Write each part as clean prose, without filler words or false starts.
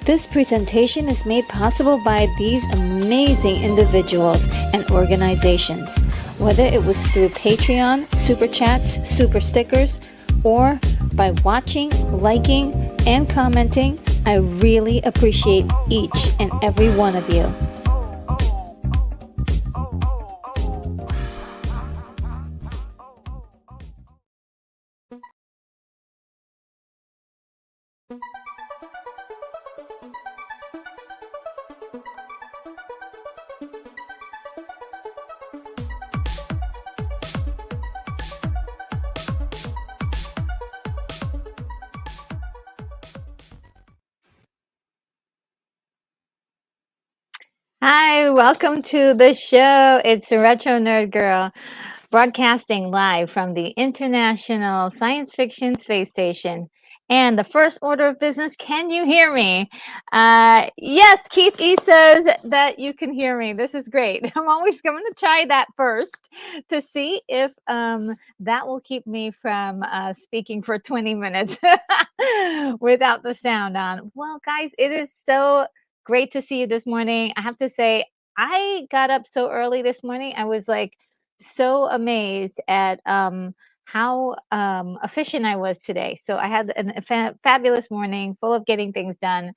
This presentation is made possible by these amazing individuals and organizations. Whether it was through Patreon, Super Chats, Super Stickers, or by watching, liking, and commenting, I really appreciate each and every one of you. Hi, welcome to the show. It's Retro Nerd Girl, broadcasting live from the International Science Fiction Space Station. And the first order of business, can you hear me? Yes, Keith E says that you can hear me. This is great. I'm going to try that first to see if that will keep me from speaking for 20 minutes without the sound on. Well, guys, it is so great to see you this morning. I have to say, I got up so early this morning. I was like so amazed at how efficient I was today. So I had a fabulous morning full of getting things done.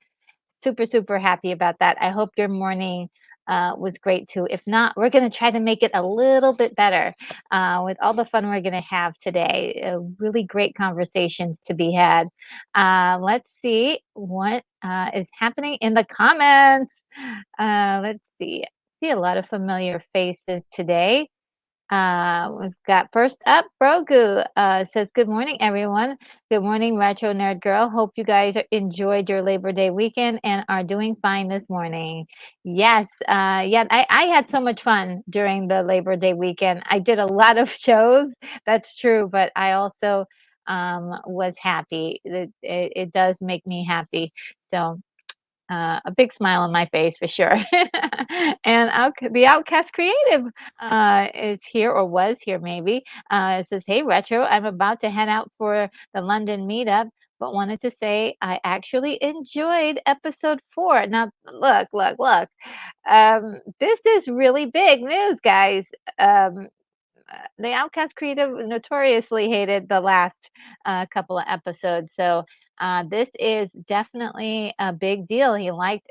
Super, super happy about that. I hope your morning was great too. If not, we're going to try to make it a little bit better with all the fun we're going to have today. Really great conversations to be had. Let's see what is happening in the comments. Let's see. I see a lot of familiar faces today. We've got first up, Brogu says, "Good morning, everyone. Good morning, Retro Nerd Girl. Hope you guys enjoyed your Labor Day weekend and are doing fine this morning." Yes, yeah, I had so much fun during the Labor Day weekend. I did a lot of shows, that's true, but I also was happy. It does make me happy. So a big smile on my face for sure. And the Outcast Creative is here or was here maybe. It says, "Hey Retro, I'm about to head out for the London meetup, but wanted to say I actually enjoyed episode 4." Now, look. This is really big news, guys. Um, the Outcast Creative notoriously hated the last couple of episodes. So this is definitely a big deal. He liked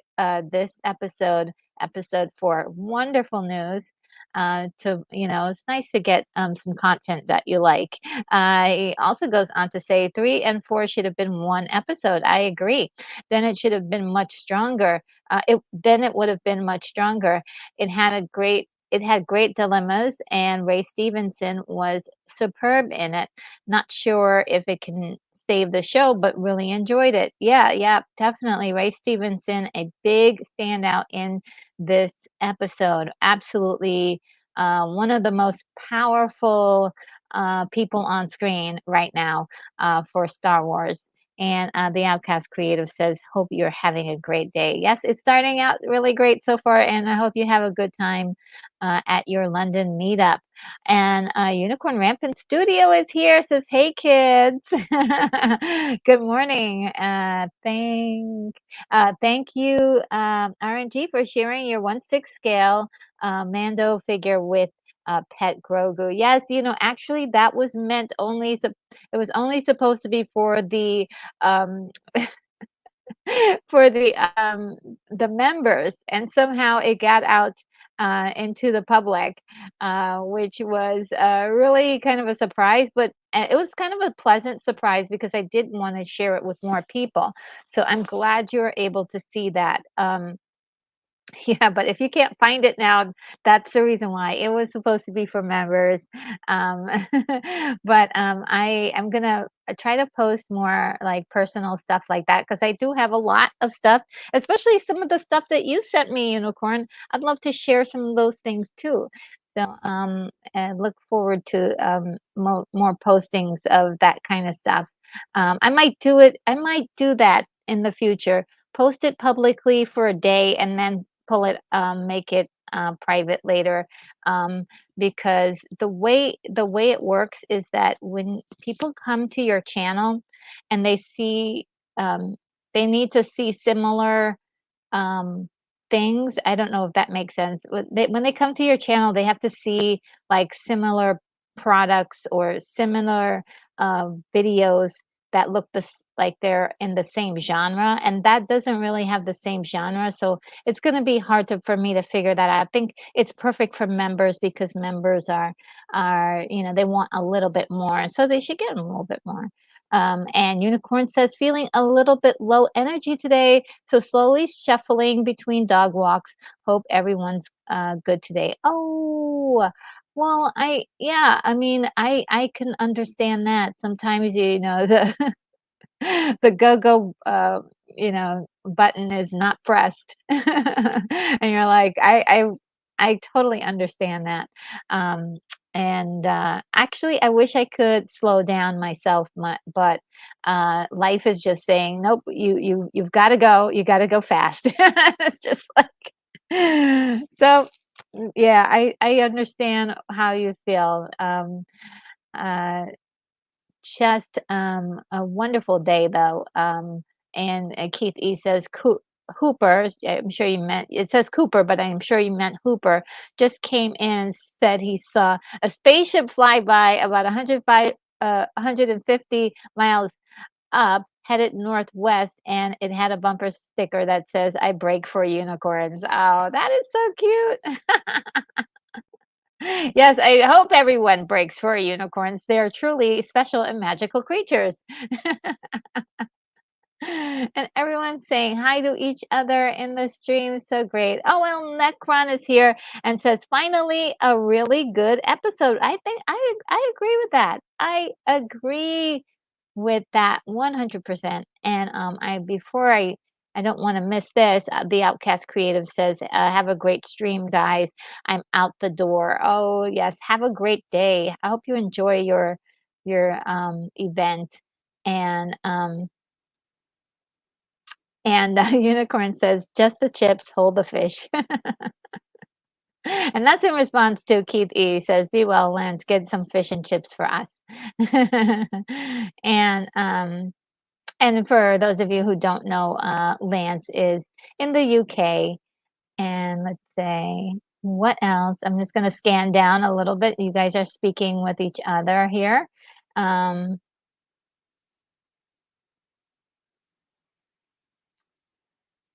this episode, episode 4. Wonderful news. It's nice to get some content that you like. He also goes on to say 3 and 4 should have been one episode. I agree. Then it should have been much stronger. Then it would have been much stronger. It had great dilemmas, and Ray Stevenson was superb in it. Not sure if it can save the show, but really enjoyed it. Yeah, definitely. Ray Stevenson, a big standout in this episode. Absolutely one of the most powerful people on screen right now for Star Wars. And the Outcast Creative says, "Hope you're having a great day." Yes, it's starting out really great so far, and I hope you have a good time at your London meetup. And Unicorn Rampant Studio is here. Says, "Hey kids, good morning. Thank you, RNG, for sharing your 1/6 scale Mando figure with." Pet Grogu. Yes, actually, that was meant only. It was only supposed to be for the um, for the members, and somehow it got out into the public, which was really kind of a surprise, but it was kind of a pleasant surprise because I did want to share it with more people. So I'm glad you were able to see that. Yeah, but if you can't find it now, that's the reason why. It was supposed to be for members. Um, but I am gonna try to post more like personal stuff like that because I do have a lot of stuff, especially some of the stuff that you sent me, Unicorn. I'd love to share some of those things too. So and look forward to more postings of that kind of stuff. I might do it. I might do that in the future. Post it publicly for a day and then make it private later, because the way it works is that when people come to your channel and um, they need to see similar um, things. I don't know if that makes sense. When they come to your channel, they have to see like similar products or similar videos that look like they're in the same genre, and that doesn't really have the same genre. So it's going to be hard for me to figure that out. I think it's perfect for members because members are they want a little bit more, so they should get a little bit more. And Unicorn says, "Feeling a little bit low energy today, so slowly shuffling between dog walks. Hope everyone's good today." Oh, well, yeah, I mean, I can understand that. Sometimes, the the go-go, button is not pressed. And you're like, I totally understand that. Um, and actually, I wish I could slow down myself, but life is just saying, nope, you've got to go. You got to go fast. It's just like so. Yeah, I understand how you feel. Uh, just a wonderful day, though. And Keith E says, Hooper, I'm sure you meant, it says Cooper, but I'm sure you meant Hooper, just came in and said he saw a spaceship fly by about 150 miles up headed northwest, and it had a bumper sticker that says, "I brake for unicorns." Oh, that is so cute. Yes, I hope everyone breaks for unicorns. They're truly special and magical creatures. And everyone's saying hi to each other in the stream. So great. Oh, well, Necron is here and says, finally, a really good episode. I think I agree with that. I agree with that 100%. And I don't want to miss this. The Outcast Creative says, have a great stream, guys. I'm out the door. Oh, yes. Have a great day. I hope you enjoy your event. And Unicorn says, "Just the chips, hold the fish." And that's in response to Keith E. says, "Be well, Lance, get some fish and chips for us." And, and for those of you who don't know, Lance is in the UK. And let's say, what else? I'm just gonna scan down a little bit. You guys are speaking with each other here. Um,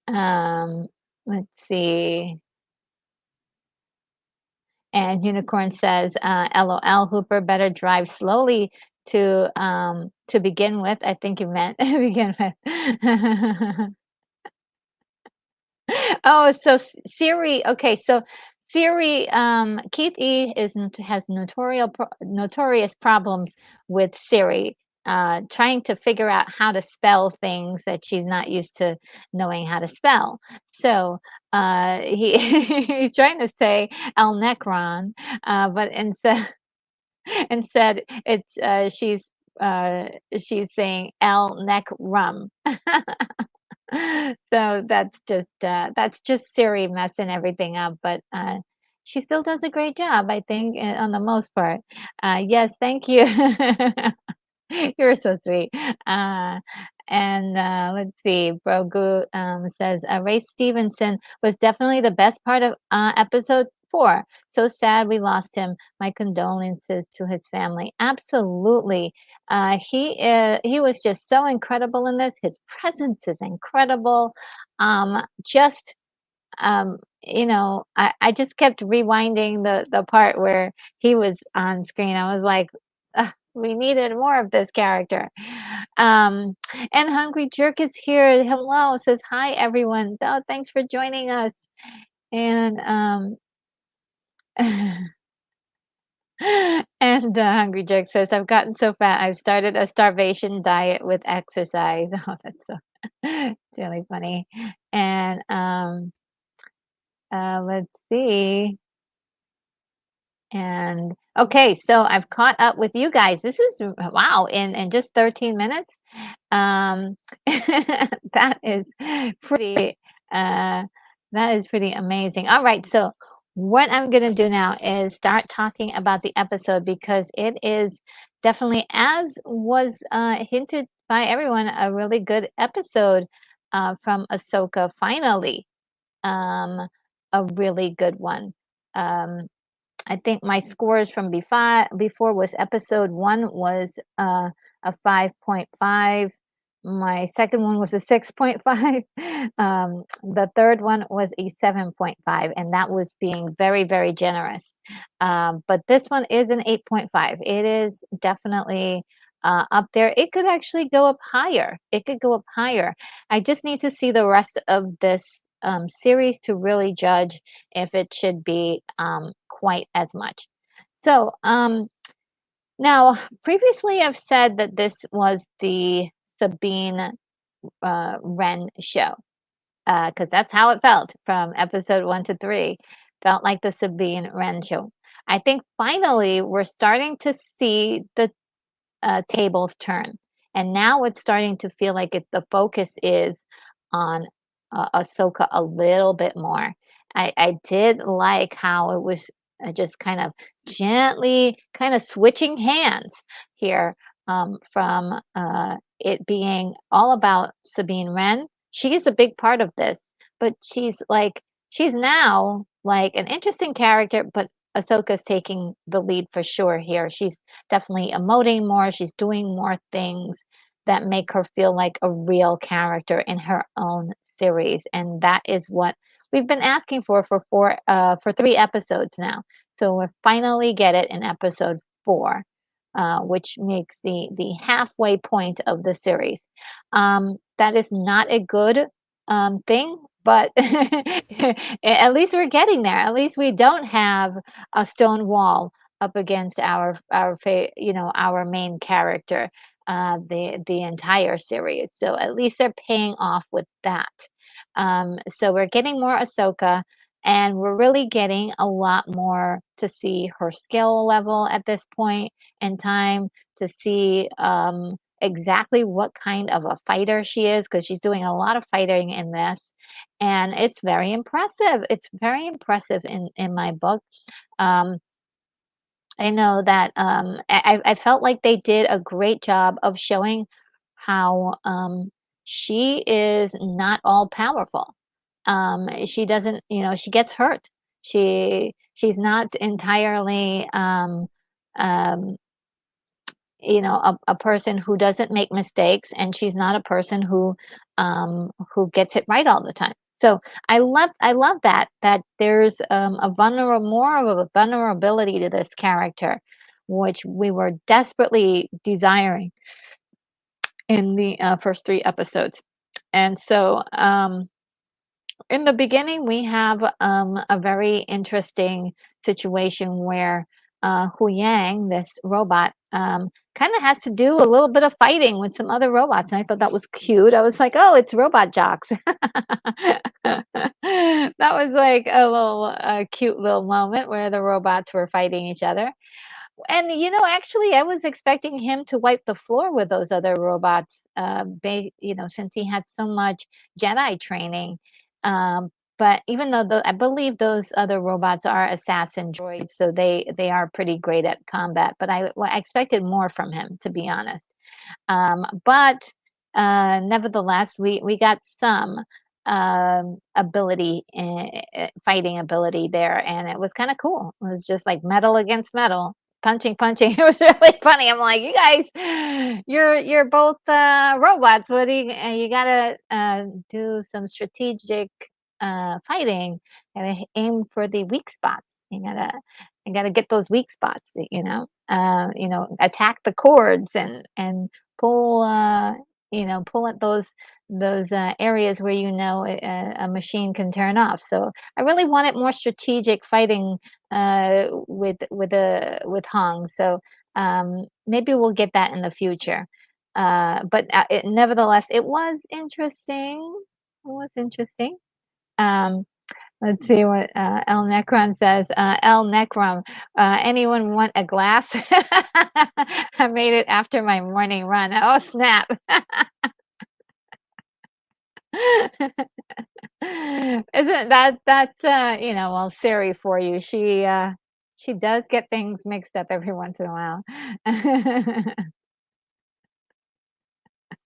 um, let's see. And Unicorn says, "LOL, Hooper better drive slowly to begin with." I think you meant begin with. Oh, so Siri. Okay, so Siri. Keith E has notorious problems with Siri. Trying to figure out how to spell things that she's not used to knowing how to spell. So he he's trying to say El Necron, but instead she's saying El Nec Rum. So that's just Siri messing everything up, but she still does a great job, I think, on the most part. Yes, thank you. You're so sweet. Uh, and let's see, Brogu says Ray Stevenson was definitely the best part of episode 4. So sad we lost him. My condolences to his family. Absolutely. He was just so incredible in this. His presence is incredible. Just I just kept rewinding the part where he was on screen. I was like, "Ugh, we needed more of this character." Um, and Hungry Jerk is here. Hello, says hi everyone. Oh, thanks for joining us. And and Hungry Jerk says, "I've gotten so fat. I've started a starvation diet with exercise." Oh, that's so it's really funny. And let's see. And okay, so I've caught up with you guys. This is wow, in just 13 minutes. Um, that is pretty uh that is pretty amazing. All right, so what I'm gonna do now is start talking about the episode because it is definitely, as was hinted by everyone, a really good episode from Ahsoka. Finally, um, a really good one. Um, I think my scores from before was episode 1 was a 5.5. My second one was a 6.5. The third one was a 7.5, and that was being very, very generous. But this one is an 8.5. It is definitely up there. It could actually go up higher. It could go up higher. I just need to see the rest of this series to really judge if it should be quite as much. So now, previously I've said that this was the Sabine Wren show because that's how it felt from episode 1 to 3. Felt like the Sabine Wren show. I think finally we're starting to see the tables turn. And now it's starting to feel like the focus is on Ahsoka a little bit more. I did like how it was just kind of gently kind of switching hands here from it being all about Sabine Wren. She is a big part of this, but she's now like an interesting character, but Ahsoka's taking the lead for sure here. She's definitely emoting more. She's doing more things that make her feel like a real character in her own series, and that is what we've been asking for 3 episodes now. So we finally get it in episode 4, which makes the halfway point of the series. That is not a good thing, but at least we're getting there. At least we don't have a stone wall up against our main character, the entire series. So at least they're paying off with that. So we're getting more Ahsoka, and we're really getting a lot more to see her skill level at this point in time, to see exactly what kind of a fighter she is, because she's doing a lot of fighting in this, and it's very impressive. It's very impressive in my book. Um, I know that I felt like they did a great job of showing how she is not all powerful. She doesn't, she gets hurt. She's not entirely um, a person who doesn't make mistakes, and she's not a person who gets it right all the time. So I love that there's a vulnerable more of a vulnerability to this character, which we were desperately desiring in the first 3 episodes. And so in the beginning, we have a very interesting situation where Hu Yang, this robot, kind of has to do a little bit of fighting with some other robots. And I thought that was cute. I was like, oh, it's robot jocks. That was like a little cute little moment where the robots were fighting each other. And, actually, I was expecting him to wipe the floor with those other robots, since he had so much Jedi training. Um, but even though I believe those other robots are assassin droids, so they are pretty great at combat. But I expected more from him, to be honest. But nevertheless, we got some ability, fighting ability there, and it was kind of cool. It was just like metal against metal, punching, punching. It was really funny. I'm like, you guys, you're both robots. What do you gotta do some strategic fighting? Gotta aim for the weak spots. You gotta get those weak spots. Attack the cords and pull pull at those areas where a machine can turn off. So I really wanted more strategic fighting with Hong. So maybe we'll get that in the future. Nevertheless, it was interesting. It was interesting. Um, let's see what El Necron says. El Necron, anyone want a glass? I made it after my morning run. Oh, snap. Isn't that's well, Siri for you. She does get things mixed up every once in a while.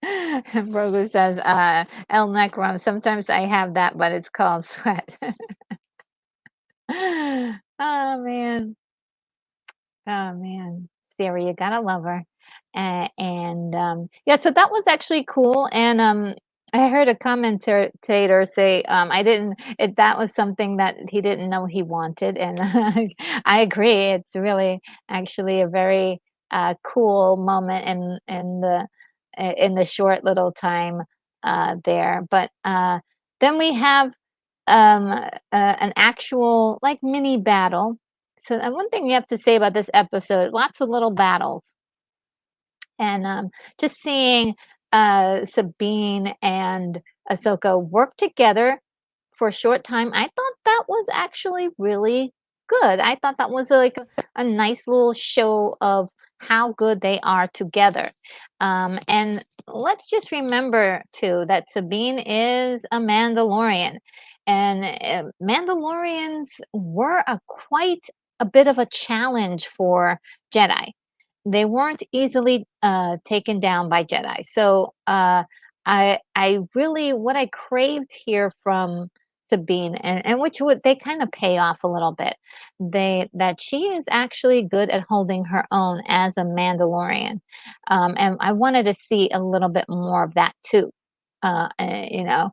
Brogu says, El Necrom, sometimes I have that, but it's called sweat. Oh man. Oh man, Siri, you gotta love her. Yeah, so that was actually cool. And I heard a commentator say, I didn't, that was something that he didn't know he wanted. And I agree. It's really actually a very cool moment in the short little time there. But then we have an actual like mini battle. So one thing you have to say about this episode, lots of little battles, and just seeing Sabine and Ahsoka work together for a short time, I thought that was actually really good. I thought that was like a nice little show of how good they are together. And let's just remember too that Sabine is a Mandalorian, and Mandalorians were quite a bit of a challenge for Jedi. They weren't easily taken down by Jedi. So I really what I craved here from Sabine, and which would they kind of pay off a little bit. They that she is actually good at holding her own as a Mandalorian, and I wanted to see a little bit more of that too. You know,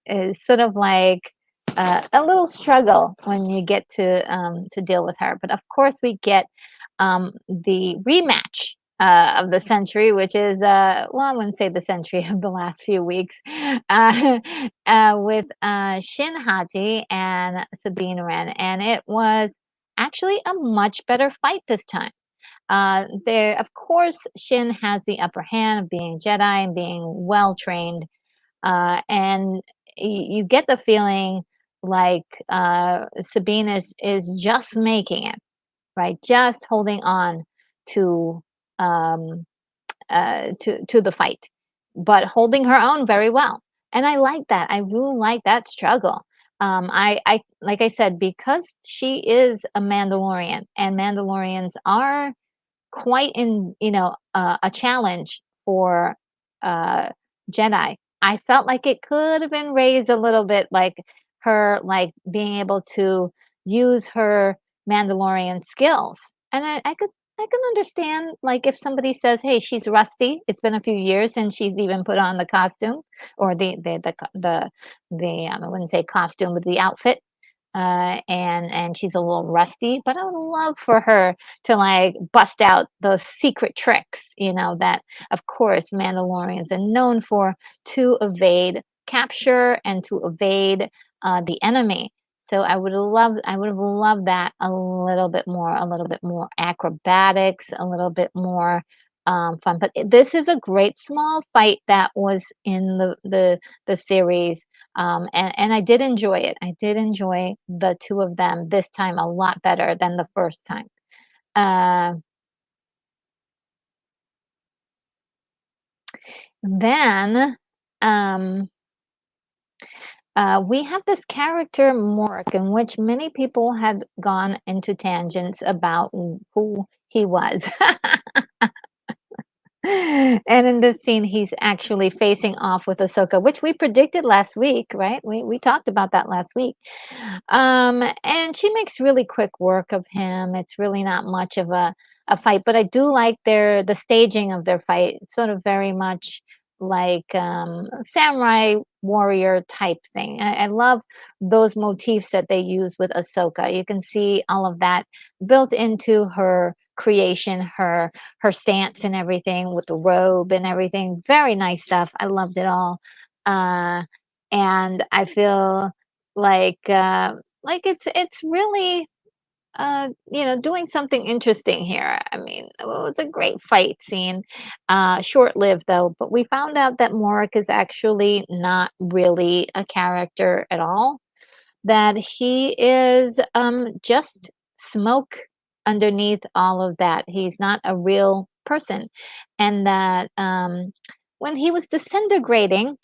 it's sort of like a little struggle when you get to deal with her. But of course, we get the rematch of the century, which is well, I wouldn't say the century of the last few weeks, with Shin Haji and Sabine Wren, and it was actually a much better fight this time. There, of course, Shin has the upper hand of being Jedi and being well trained, and you get the feeling like Sabine is just making it, right? Just holding on to um, to the fight, but holding her own very well. And I like that. I really like that struggle. I like I said, because she is a Mandalorian, and Mandalorians are quite a challenge for uh Jedi. I felt like it could have been raised a little bit, like her like being able to use her Mandalorian skills. And I can understand, like, if somebody says, hey, she's rusty, it's been a few years since she's even put on the costume, or the I wouldn't say costume, but the outfit, and she's a little rusty, but I would love for her to like bust out those secret tricks, that of course Mandalorians are known for, to evade capture and to evade the enemy. So I would have loved that a little bit more acrobatics, a little bit more fun. But this is a great small fight that was in the series, and I did enjoy it. I did enjoy the two of them this time a lot better than the first time. Uh, then um, we have this character Mork, in which many people had gone into tangents about who he was. And in this scene, he's actually facing off with Ahsoka, which we predicted last week, right? We talked about that last week. And she makes really quick work of him. It's really not much of a fight, but I do like the staging of their fight. It's sort of very much like samurai warrior type thing. I love those motifs that they use with Ahsoka. You can see all of that built into her creation, her stance and everything, with the robe and everything. Very nice stuff. I loved it all. Uh, and I feel like it's really doing something interesting here. I mean, well, it's a great fight scene. Short-lived though, but we found out that Morik is actually not really a character at all, that he is just smoke underneath all of that. He's not a real person. And that when he was disintegrating,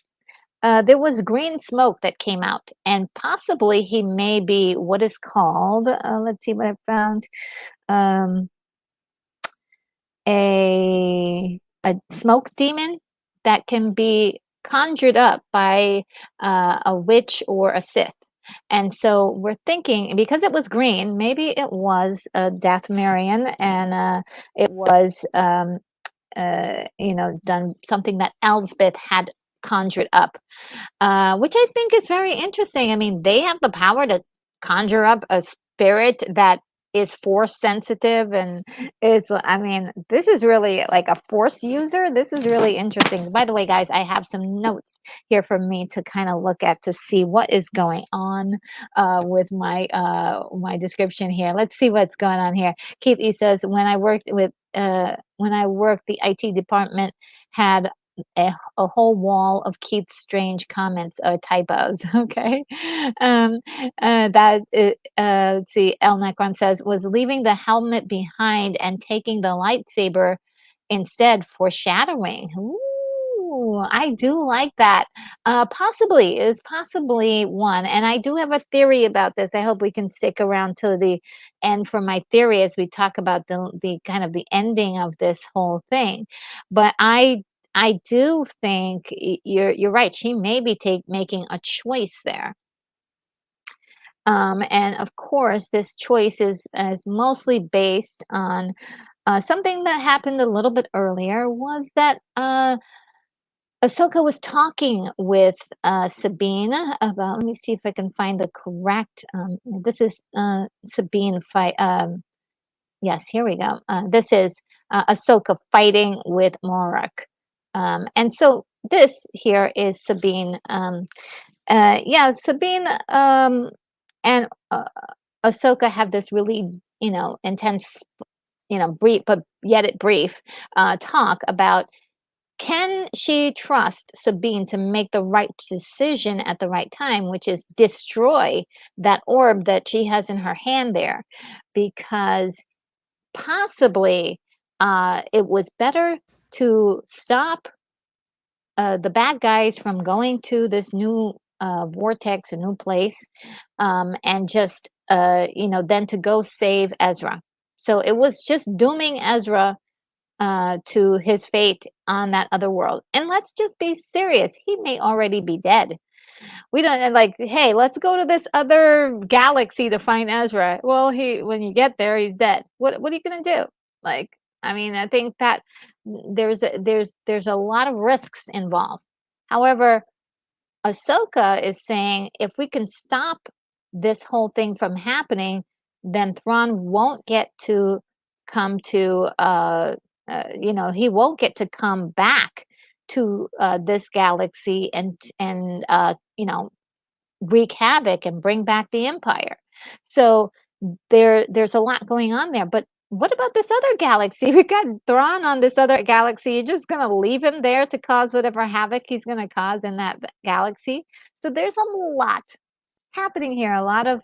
there was green smoke that came out, and possibly he may be what is called, let's see what I found, um, a smoke demon that can be conjured up by a witch or a Sith. And so we're thinking, because it was green, maybe it was Death Marion, and it was done something that Elsbeth had conjured up, which I think is very interesting. I mean, they have the power to conjure up a spirit that is force sensitive, and I mean, this is really like a force user. This is really interesting. By the way, guys, I have some notes here for me to kind of look at to see what is going on with my description here. Let's see what's going on here. Keith E says, when I worked, the IT department had a whole wall of Keith's strange comments or typos. Okay. Um, let's see, El Necron says, was leaving the helmet behind and taking the lightsaber instead, foreshadowing. Ooh, I do like that. Possibly is possibly one. And I do have a theory about this. I hope we can stick around till the end for my theory as we talk about the kind of the ending of this whole thing. But I do think you're right. She may be making a choice there. And of course, this choice is mostly based on something that happened a little bit earlier was that Ahsoka was talking with Sabine about. Let me see if I can find the correct. This is Sabine fight. Yes, here we go. This is Ahsoka fighting with Morak. And so this here is Sabine. Yeah, Sabine and Ahsoka have this really, intense, brief, but yet it brief talk about can she trust Sabine to make the right decision at the right time, which is destroy that orb that she has in her hand there, because possibly it was better to stop the bad guys from going to this new vortex, a new place, and just then to go save Ezra. So it was just dooming Ezra to his fate on that other world. And let's just be serious, he may already be dead. We don't like, hey, let's go to this other galaxy to find Ezra. Well, when you get there, he's dead. What are you gonna do? Like, I mean, I think that there's a lot of risks involved. However, Ahsoka is saying if we can stop this whole thing from happening, then Thrawn won't get to come to, he won't get to come back to this galaxy and wreak havoc and bring back the Empire. So there's a lot going on there. But what about this other galaxy? We got Thrawn on this other galaxy. You're just gonna leave him there to cause whatever havoc he's gonna cause in that galaxy. So there's a lot happening here. A lot of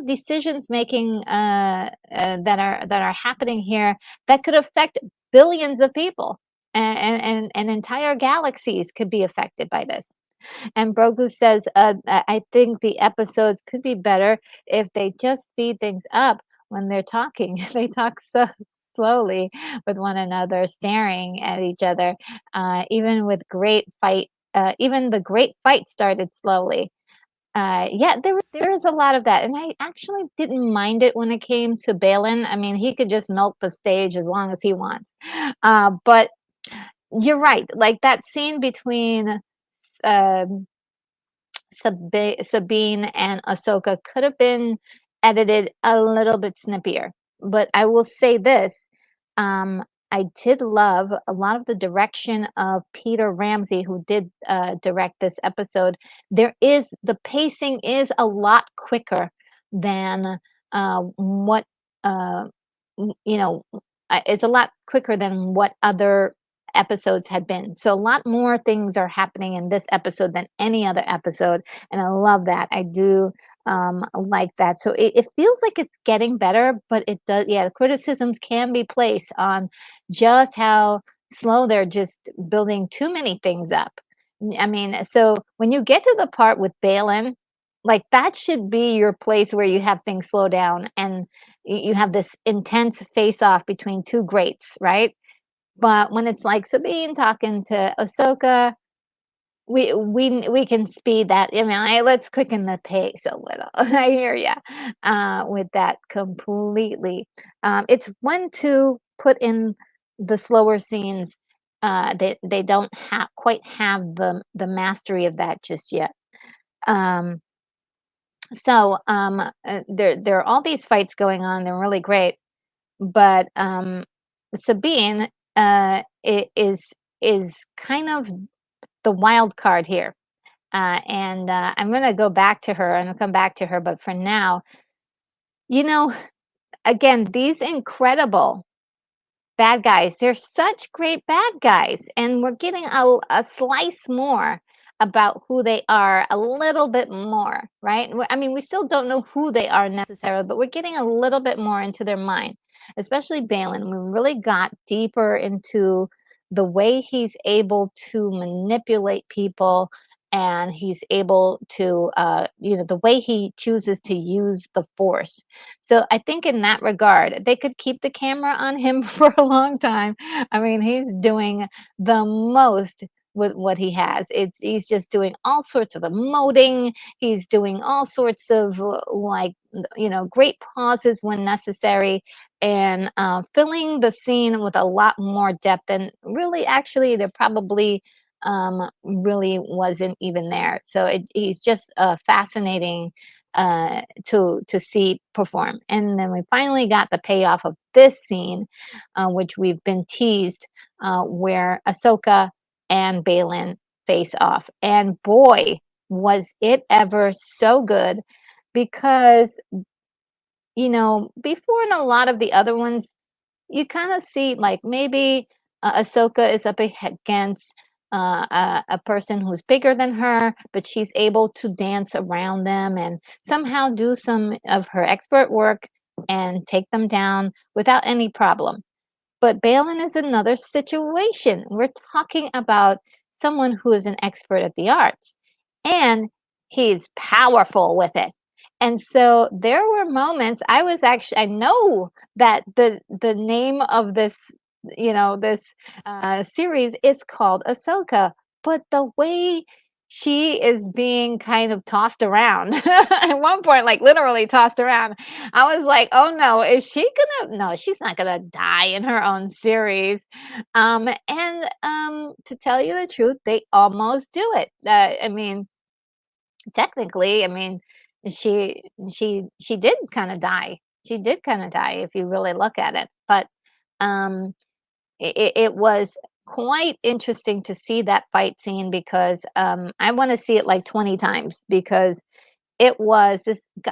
decisions making that are happening here that could affect billions of people, and entire galaxies could be affected by this. And Brogu says, I think the episodes could be better if they just speed things up when they're talking. They talk so slowly with one another, staring at each other. Even the great fight started slowly. Yeah, there is a lot of that, and I actually didn't mind it when it came to Balin. I mean, he could just milk the stage as long as he wants. But you're right, like that scene between um Sabine and Ahsoka could have been edited a little bit snippier. But I will say this, um, I did love a lot of the direction of Peter Ramsey, who did direct this episode. The pacing is a lot quicker than what uh, it's a lot quicker than what other episodes had been. So a lot more things are happening in this episode than any other episode, and I love that. I do like that. So it feels like it's getting better, but it does. Yeah, the criticisms can be placed on just how slow they're just building too many things up. I mean, so when you get to the part with Balin, like that should be your place where you have things slow down and you have this intense face off between two greats, right? But when it's like Sabine talking to Ahsoka, we can speed that. I mean, let's quicken the pace a little. I hear ya with that completely. It's one to put in the slower scenes. They don't quite have the mastery of that just yet. Um, there are all these fights going on. They're really great, but Sabine is kind of the wild card here. And I'm going to go back to her and I'll come back to her. But for now, you know, again, these incredible bad guys, they're such great bad guys. And we're getting a slice more about who they are, a little bit more, right? I mean, we still don't know who they are necessarily, but we're getting a little bit more into their mind, especially Balin. We really got deeper into the way he's able to manipulate people, and he's able to the way he chooses to use the force. So I think in that regard they could keep the camera on him for a long time. I mean, he's doing the most with what he has. He's just doing all sorts of emoting. He's doing all sorts of like great pauses when necessary, and filling the scene with a lot more depth. And really, actually, there probably really wasn't even there. So he's just fascinating to see perform. And then we finally got the payoff of this scene, which we've been teased, where Ahsoka and Balin face off. And boy, was it ever so good, because before in a lot of the other ones, you kind of see like maybe Ahsoka is up against a person who's bigger than her, but she's able to dance around them and somehow do some of her expert work and take them down without any problem. But Balin is another situation. We're talking about someone who is an expert at the arts, and he's powerful with it. And so there were moments I know that the name of this series is called Ahsoka, but the way she is being kind of tossed around at one point, like literally tossed around, I was like, "Oh no, is she gonna no, she's not gonna die in her own series." To tell you the truth, they almost do it. I mean, technically, I mean, she did kind of die. She did kind of die if you really look at it. But um it was quite interesting to see that fight scene, because I want to see it like 20 times, because it was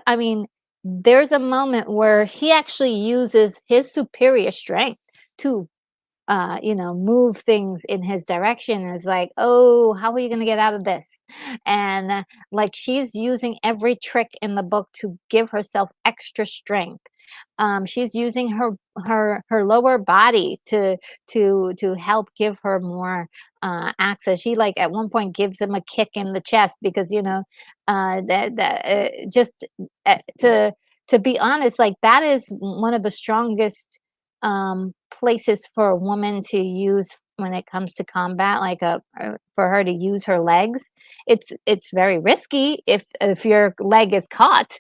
I mean, there's a moment where he actually uses his superior strength to move things in his direction. Is like, oh, how are you going to get out of this? And like, she's using every trick in the book to give herself extra strength. She's using her lower body to help give her more access. She, like, at one point gives him a kick in the chest, because that just to be honest, like, that is one of the strongest places for a woman to use when it comes to combat, like for her to use her legs. It's very risky if your leg is caught,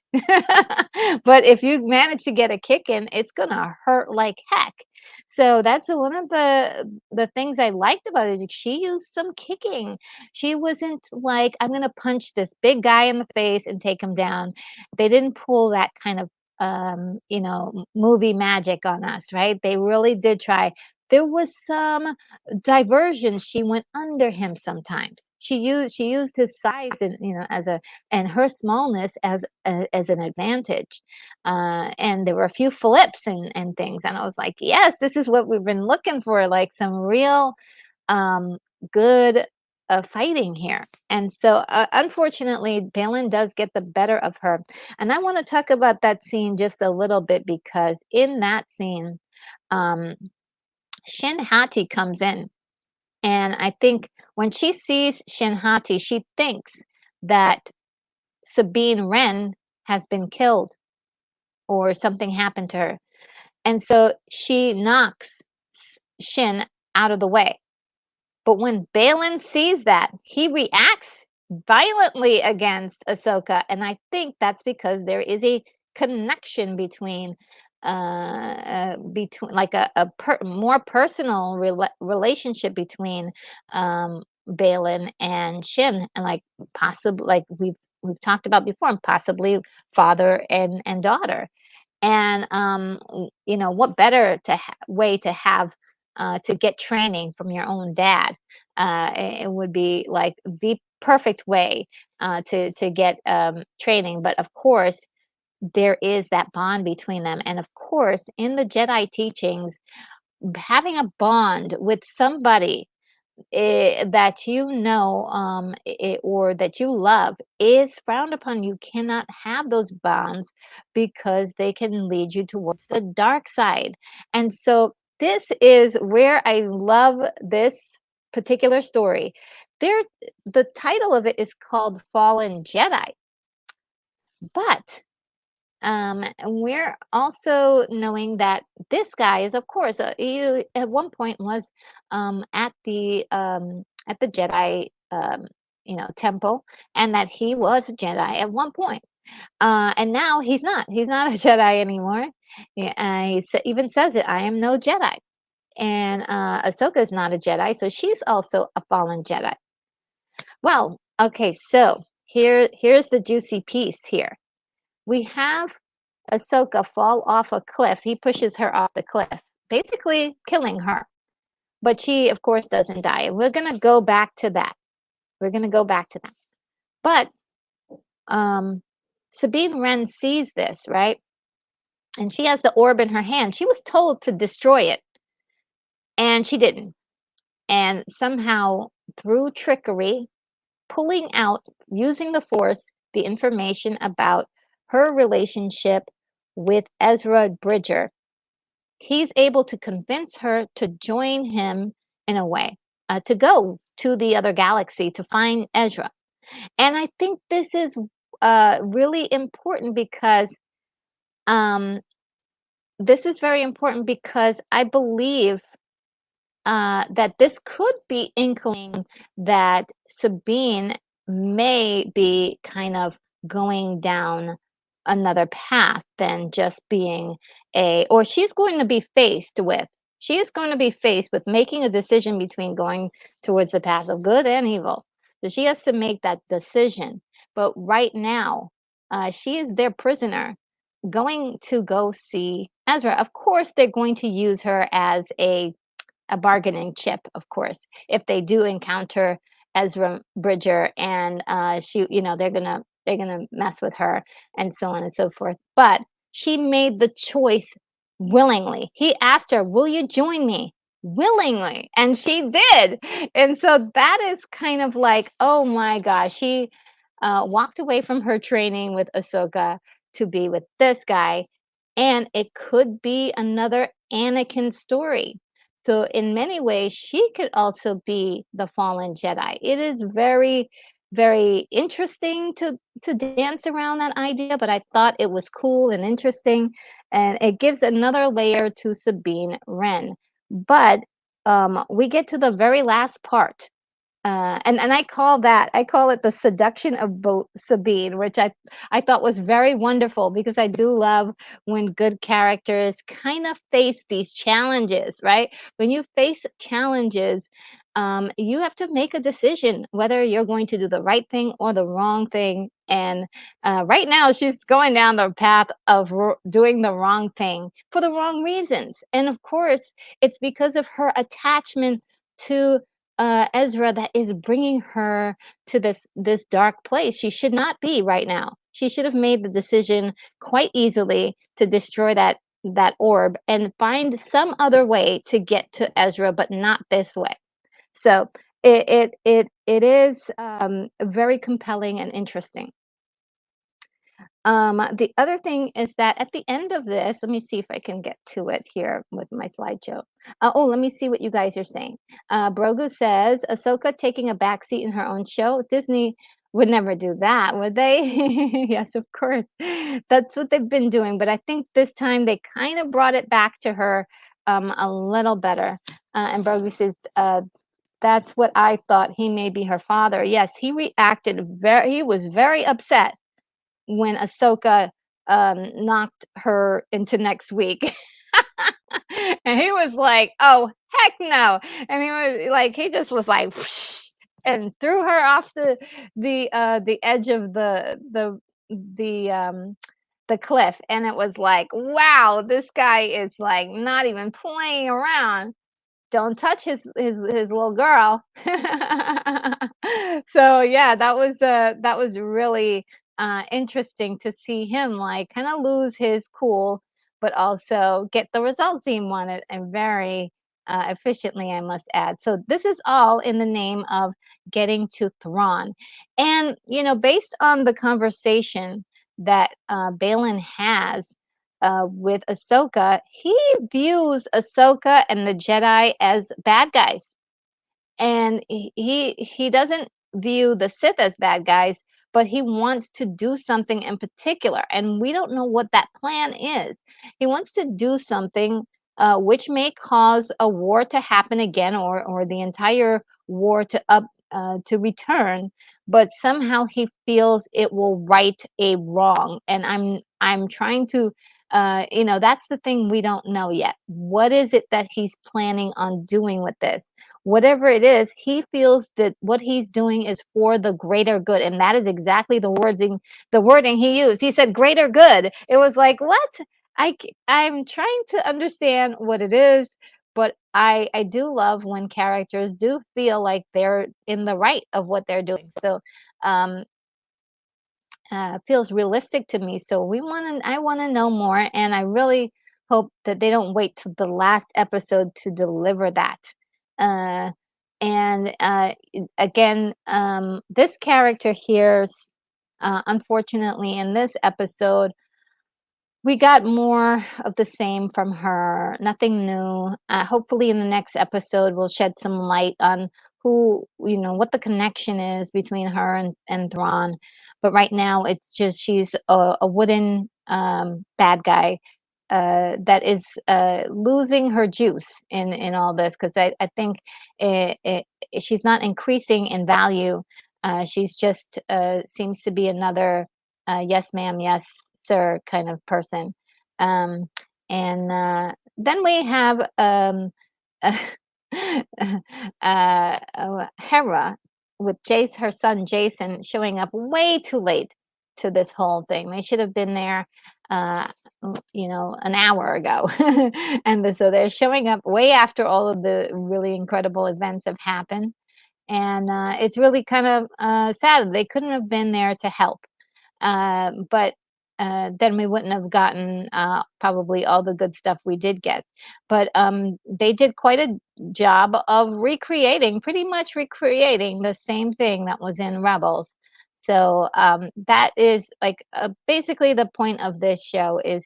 but if you manage to get a kick in, it's gonna hurt like heck. So that's one of the things I liked about it. Is she used some kicking. She wasn't like, I'm gonna punch this big guy in the face and take him down. They didn't pull that kind of movie magic on us, right? They really did try. There was some diversion. She went under him sometimes. She used his size and and her smallness as an advantage. And there were a few flips and things, and I was like, yes, this is what we've been looking for, like some real um, good fighting here. And so, unfortunately, Balin does get the better of her. And I want to talk about that scene just a little bit, because in that scene, um, Shin Hati comes in. And I think when she sees Shin Hati, she thinks that Sabine Wren has been killed or something happened to her. And so she knocks Shin out of the way. But when Balin sees that, he reacts violently against Ahsoka, and I think that's because there is a connection between like more personal relationship between Balin and Shin, and like possibly like we've talked about before, and possibly father and daughter. And what better way to have to get training from your own dad? It would be like the perfect way to get training. But of course, there is that bond between them. And of course, in the Jedi teachings, having a bond with somebody that or that you love is frowned upon. You cannot have those bonds, because they can lead you towards the dark side. And so this is where I love this particular story. There, the title of it is called Fallen Jedi, but And we're also knowing that this guy is, of course, he at one point was at the Jedi, temple, and that he was a Jedi at one point. And now he's not. He's not a Jedi anymore. Yeah, even says it. I am no Jedi. And Ahsoka is not a Jedi, so she's also a fallen Jedi. Well, okay, so here's the juicy piece here. We have Ahsoka fall off a cliff. He pushes her off the cliff, basically killing her. But she, of course, doesn't die. And we're going to go back to that. We're going to go back to that. But um, Sabine Wren sees this, right? And she has the orb in her hand. She was told to destroy it, and she didn't. And somehow, through trickery, pulling out, using the Force, the information about her relationship with Ezra Bridger, he's able to convince her to join him in a way, to go to the other galaxy to find Ezra. And I think this is really important because um, this is very important because I believe that this could be inkling that Sabine may be kind of going down another path than just being or she is going to be faced with making a decision between going towards the path of good and evil. So she has to make that decision. But right now, she is their prisoner going to go see Ezra. Of course, they're going to use her as a bargaining chip, of course, if they do encounter Ezra Bridger and they're gonna mess with her and so on and so forth. But she made the choice willingly. He asked her, "Will you join me?" Willingly, and she did. And so that is kind of like, oh my gosh, she walked away from her training with Ahsoka to be with this guy, and it could be another Anakin story. So in many ways, she could also be the fallen Jedi. It is very, very interesting to dance around that idea, but I thought it was cool and interesting, and it gives another layer to Sabine Wren. But we get to the very last part, and I call it the seduction of Sabine, which I thought was very wonderful because I do love when good characters kind of face these challenges, right? When you face challenges, you have to make a decision whether you're going to do the right thing or the wrong thing. And right now, she's going down the path of doing the wrong thing for the wrong reasons. And of course, it's because of her attachment to Ezra that is bringing her to this dark place. She should not be right now. She should have made the decision quite easily to destroy that orb and find some other way to get to Ezra, but not this way. So it is very compelling and interesting. The other thing is that at the end of this, let me see if I can get to it here with my slideshow. Let me see what you guys are saying. Brogu says, Ahsoka taking a backseat in her own show. Disney would never do that, would they? Yes, of course. That's what they've been doing. But I think this time they kind of brought it back to her a little better. And Brogu says, that's what I thought. He may be her father. Yes, he was very upset when Ahsoka knocked her into next week. And he was like, "Oh, heck no." And he just was like whoosh, and threw her off the edge of the cliff. And it was like, wow, this guy is like not even playing around. Don't touch his little girl. So yeah, that was really interesting to see him like kind of lose his cool, but also get the results he wanted, and very efficiently, I must add. So this is all in the name of getting to Thrawn. And based on the conversation that Balin has with Ahsoka, he views Ahsoka and the Jedi as bad guys, and he doesn't view the Sith as bad guys, but he wants to do something in particular, and we don't know what that plan is. He wants to do something which may cause a war to happen again, or the entire war to return, but somehow he feels it will right a wrong. And I'm trying to that's the thing we don't know yet. What is it that he's planning on doing with this? Whatever it is, he feels that what he's doing is for the greater good, and that is exactly the wording he used. He said greater good. It was like, what? I'm trying to understand what it is, but I do love when characters do feel like they're in the right of what they're doing. So um feels realistic to me. So I want to know more, and I really hope that they don't wait till the last episode to deliver that. Uh, and again, this character here, unfortunately, in this episode, we got more of the same from her, nothing new. Hopefully, in the next episode, we'll shed some light on what the connection is between her and Thrawn. But right now, it's just she's a wooden bad guy that is losing her juice in all this, because I think she's not increasing in value. She's just seems to be another yes, ma'am, yes, sir kind of person. Um, and then we have Hera with her son Jason, showing up way too late to this whole thing. They should have been there, an hour ago. So they're showing up way after all of the really incredible events have happened. And it's really kind of sad. They couldn't have been there to help. But then we wouldn't have gotten probably all the good stuff we did get. But they did quite a job of pretty much recreating the same thing that was in Rebels. So that is like basically the point of this show is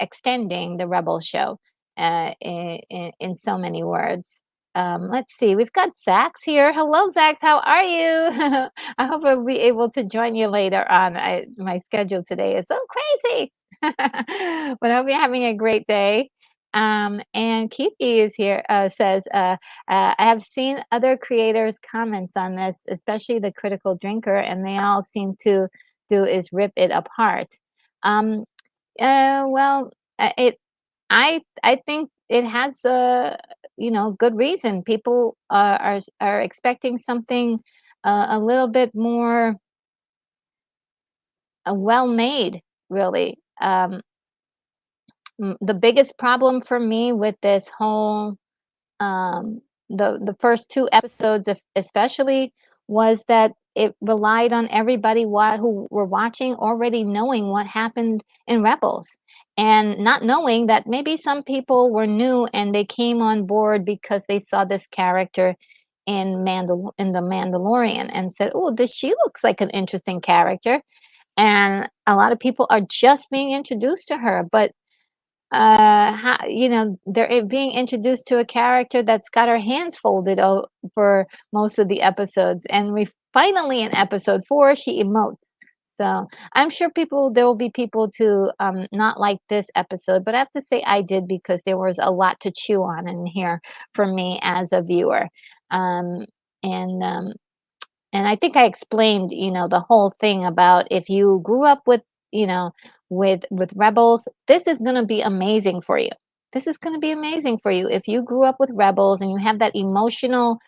extending the Rebel show in so many words. Let's see. We've got Zax here. Hello, Zax. How are you? I hope I'll be able to join you later on. My schedule today is so crazy, but I hope you're having a great day. And Keithy is here. Says, I have seen other creators' comments on this, especially the Critical Drinker, and they all seem to do is rip it apart. Um, well, it I think it has a good reason. People are expecting something a little bit more well made, really. The biggest problem for me with this whole um, the first two episodes, especially, was that it relied on everybody who were watching already knowing what happened in Rebels, and not knowing that maybe some people were new and they came on board because they saw this character in the Mandalorian and said, "Oh, this she looks like an interesting character," and a lot of people are just being introduced to her, but they're being introduced to a character that's got her hands folded for most of the episodes, and we finally in episode 4 she emotes. So I'm sure there will be people to not like this episode, but I have to say I did, because there was a lot to chew on in here for me as a viewer. um, and um, and I think I explained, the whole thing about if you grew up you know, with Rebels, this is going to be amazing for you. This is going to be amazing for you if you grew up with Rebels and you have that emotional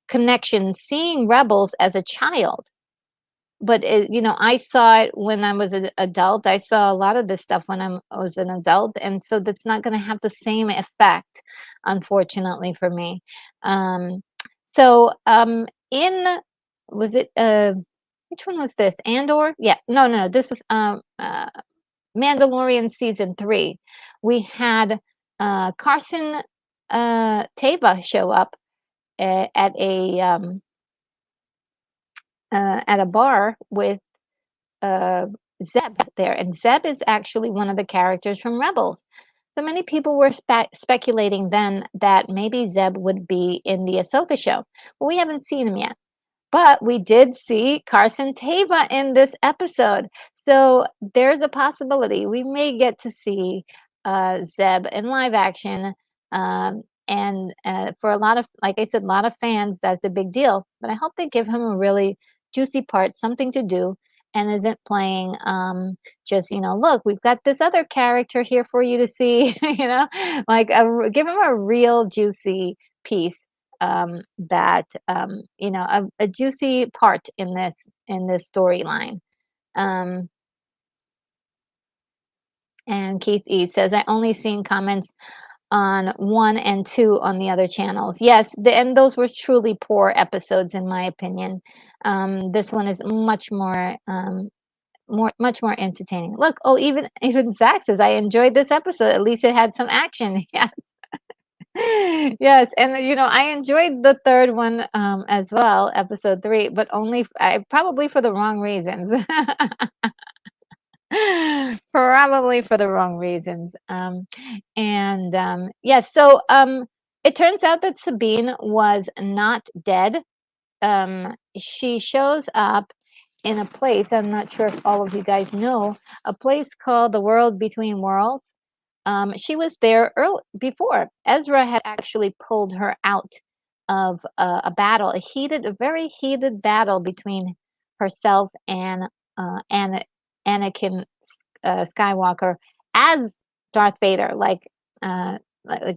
connection seeing Rebels as a child. But I saw it when I was an adult. I saw a lot of this stuff when I was an adult, and so that's not going to have the same effect, unfortunately for me. Um, in was it which one was this? Andor? Yeah, no, this was Mandalorian season 3. We had Carson Teva show up at a bar with uh, Zeb there, and Zeb is actually one of the characters from Rebels. So many people were speculating then that maybe Zeb would be in the Ahsoka show, but we haven't seen him yet. But we did see Carson Teva in this episode. So there's a possibility we may get to see Zeb in live action. And for a lot of, like I said, a lot of fans, that's a big deal. But I hope they give him a really juicy part, something to do, and isn't playing just, look, we've got this other character here for you to see, like give him a real juicy piece, that a juicy part in this storyline. Um, and Keith E says, I only seen comments on 1 and 2 on the other channels. Yes, and those were truly poor episodes in my opinion. This one is much more entertaining. Look, oh, even Zach says I enjoyed this episode. At least it had some action. Yes. Yes, and I enjoyed the third one as well, episode 3, but probably for the wrong reasons. Probably for the wrong reasons. And yes, so it turns out that Sabine was not dead. She shows up in a place, I'm not sure if all of you guys know, a place called the World Between Worlds. She was there before. Ezra had actually pulled her out of a battle, a very heated battle between herself and Anakin Skywalker as Darth Vader, like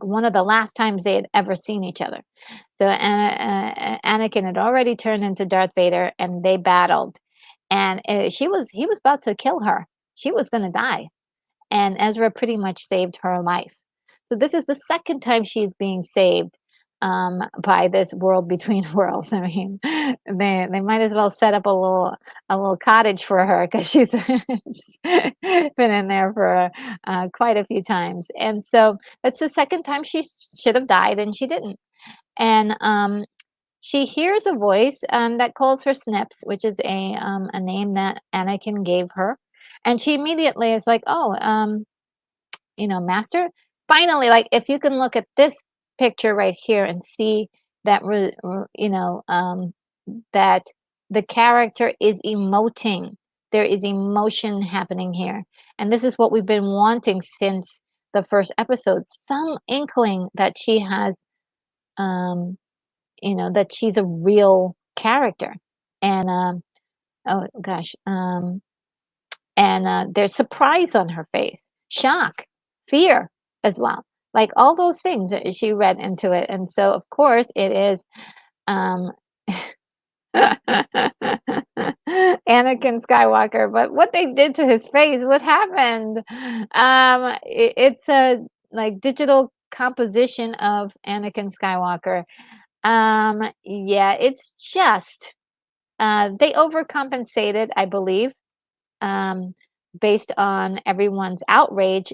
one of the last times they had ever seen each other. So Anakin had already turned into Darth Vader, and they battled. And he was about to kill her. She was going to die, and Ezra pretty much saved her life. So this is the second time she's being saved by this world between worlds. I mean, they might as well set up a little cottage for her because she's been in there for quite a few times. And so that's the second time she should have died, and she didn't. And she hears a voice that calls her Snips, which is a name that Anakin gave her. And she immediately is like, "Oh, master." Finally, like if you can look at this picture right here and see that, that the character is emoting. There is emotion happening here. And this is what we've been wanting since the first episode. Some inkling that she has, um, that she's a real character. And, oh gosh, and there's surprise on her face, shock, fear as well. Like all those things she read into it. And so, of course, it is um, Anakin Skywalker. But what they did to his face, what happened? It's a like digital composition of Anakin Skywalker. Yeah, it's just they overcompensated, I believe, um, based on everyone's outrage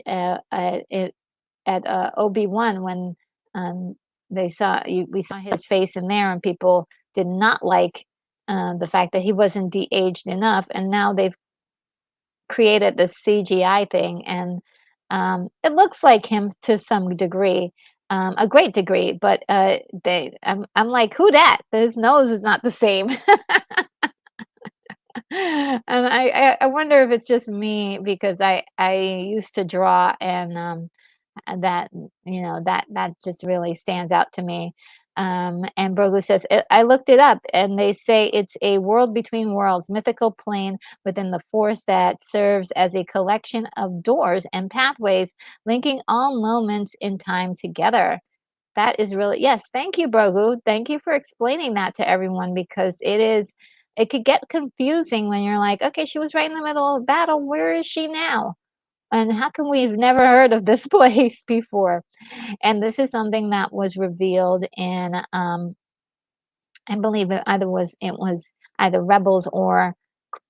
at Obi-Wan when um, we saw his face in there, and people did not like the fact that he wasn't de-aged enough, and now they've created this CGI thing, and it looks like him to some degree, a great degree, but I'm like, who that? His nose is not the same. And I wonder if it's just me because I used to draw, and that that just really stands out to me. And Brogu says, I looked it up, and they say it's a world between worlds, mythical plane within the force that serves as a collection of doors and pathways linking all moments in time together. That is really, yes, thank you, Brogu. Thank you for explaining that to everyone, because it could get confusing when you're like, okay, she was right in the middle of a battle. Where is she now? And how come we've never heard of this place before? And this is something that was revealed in, I believe it was either Rebels or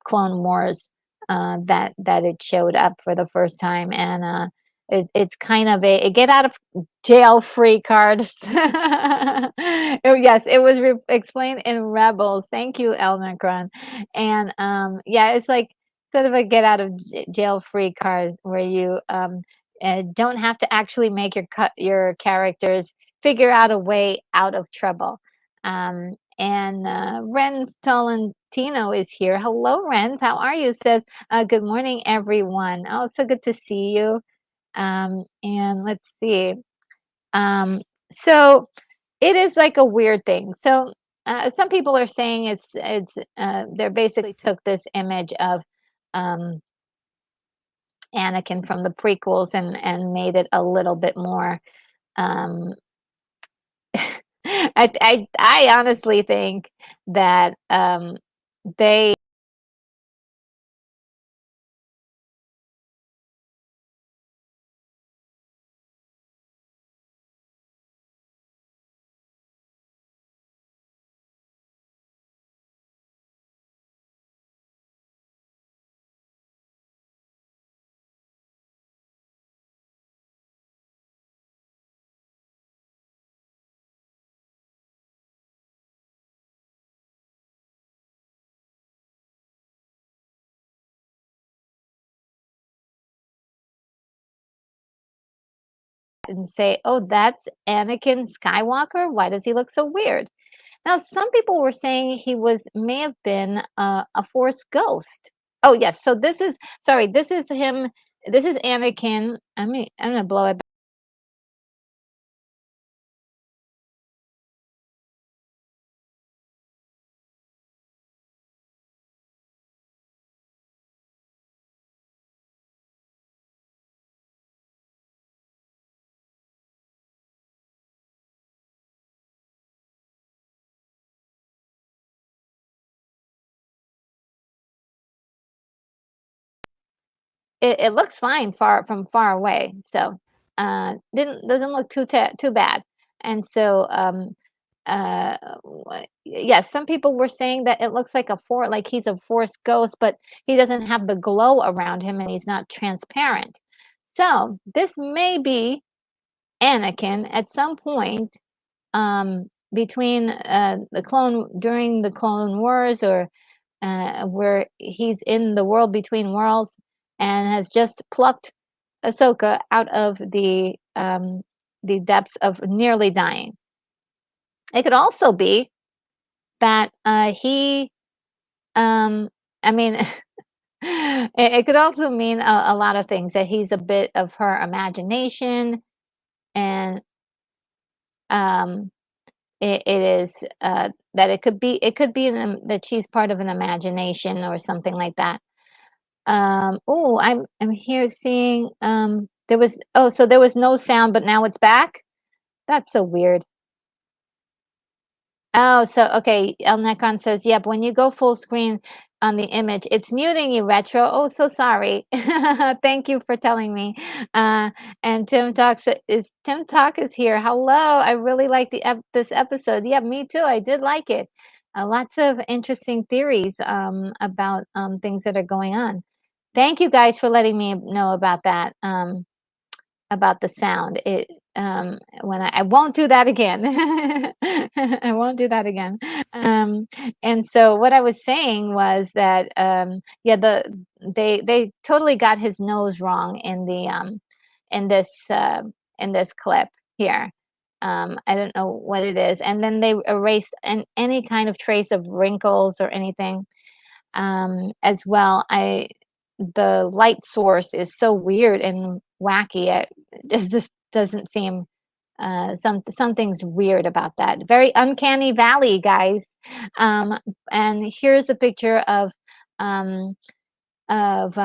Clone Wars, that it showed up for the first time, and it's kind of a get out of jail free card. Yes, it was explained in Rebels. Thank you, El Necron. And yeah, it's like sort of a get out of jail free card where you don't have to actually make your characters figure out a way out of trouble. And Renz Tolentino is here. Hello, Renz. How are you? Says, good morning, everyone. Oh, so good to see you. And let's see. Um, so it is like a weird thing. So some people are saying it's they basically took this image of um, Anakin from the prequels and made it a little bit more. Um, I honestly think that they and say, "Oh, that's Anakin Skywalker. Why does he look so weird?" Now, some people were saying he was may have been a Force ghost. Oh, yes. So this is sorry. This is him. This is Anakin. I'm gonna blow it. It looks fine from far away. So didn't doesn't look too bad. And so yes, some people were saying that it looks like like he's a Force ghost, but he doesn't have the glow around him and he's not transparent. So this may be Anakin at some point between during the Clone Wars, or where he's in the world between worlds and has just plucked Ahsoka out of the depths of nearly dying. It could also be that he, I mean, it could also mean a lot of things, that he's a bit of her imagination, and um, it is that it could be that she's part of an imagination or something like that. Oh, I'm here seeing there was so there was no sound, but now it's back. That's so weird. Oh, so okay, El Necron says, "Yep, when you go full screen on the image, it's muting you, Retro." Oh, so sorry. Thank you for telling me. Uh, and Tim Talk is here. Hello. I really like this episode. Yeah, me too. I did like it. Lots of interesting theories about things that are going on. Thank you guys for letting me know about the sound. It when I won't do that again. I won't do that again. Um, and so what I was saying was that yeah, they totally got his nose wrong in this in this clip here. I don't know what it is, and then they erased any kind of trace of wrinkles or anything as well. I The light source is so weird and wacky. It just doesn't seem something's weird about that. Very uncanny valley, guys. Um, and here's a picture um, of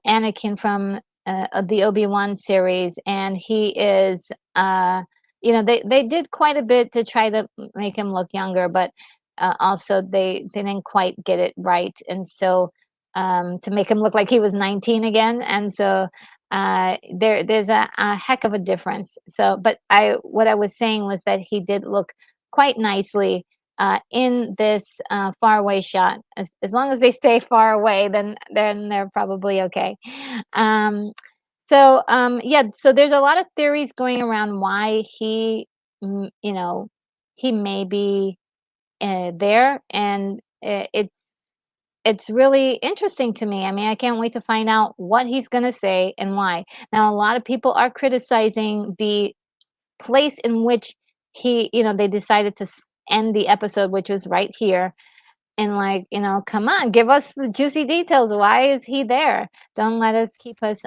Anakin from the Obi-Wan series, and he is, they did quite a bit to try to make him look younger, but also they didn't quite get it right, and so to make him look like he was 19 again, and so there's a heck of a difference. So, but I what I was saying was that he did look quite nicely in this far away shot. As long as they stay far away, then they're probably okay. Um, yeah, so there's a lot of theories going around why he may be there, and it's really interesting to me. I mean, I can't wait to find out what he's going to say and why. Now, a lot of people are criticizing the place in which they decided to end the episode, which was right here, and like, come on, give us the juicy details. Why is he there? Don't let us keep us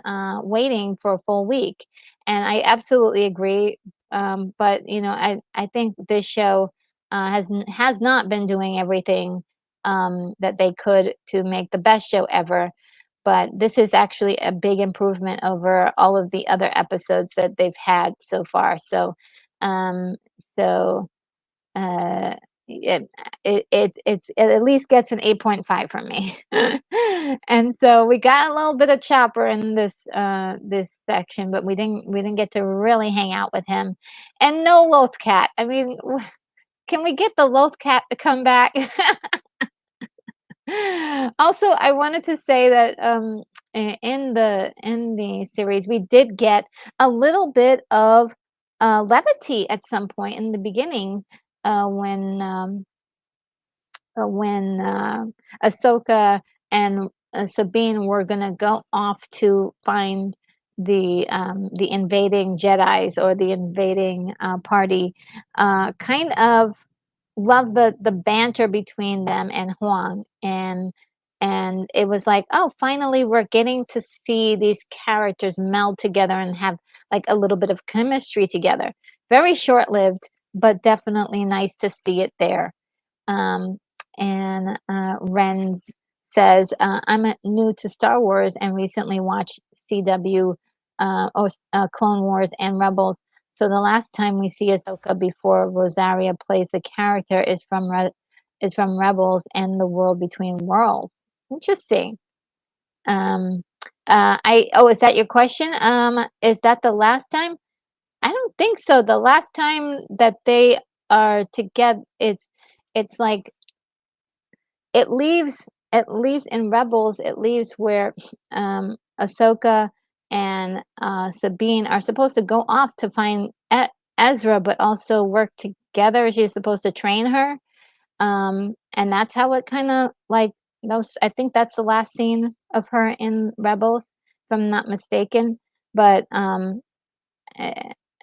waiting for a full week. And I absolutely agree. But I think this show has not been doing everything that they could to make the best show ever. But this is actually a big improvement over all of the other episodes that they've had so far. Um, so uh, it it at least gets an 8.5 from me. And so we got a little bit of Chopper in this section, but we didn't get to really hang out with him. And no Loth Cat. I mean, can we get the Loth Cat to come back? Also, I wanted to say that in the series we did get a little bit of levity at some point in the beginning, uh, when um, when Ahsoka and Sabine were gonna go off to find the invading Jedi's, or the invading party. Kind of love the banter between them and Huang, and it was like, oh, finally we're getting to see these characters meld together and have like a little bit of chemistry together. Very short lived, but definitely nice to see it there. um, and Renz says, I'm new to Star Wars and recently watched CW, Clone Wars and Rebels. So the last time we see Ahsoka before Rosaria plays the character is from Rebels and the World Between Worlds. Interesting. Um, is that your question? Is that the last time? I don't think so. The last time that they are together, it's like it leaves in Rebels, it leaves where Ahsoka and Sabine are supposed to go off to find Ezra, but also work together. She's supposed to train her, and that's how it kind of like those. I think that's the last scene of her in Rebels, if I'm not mistaken. But uh,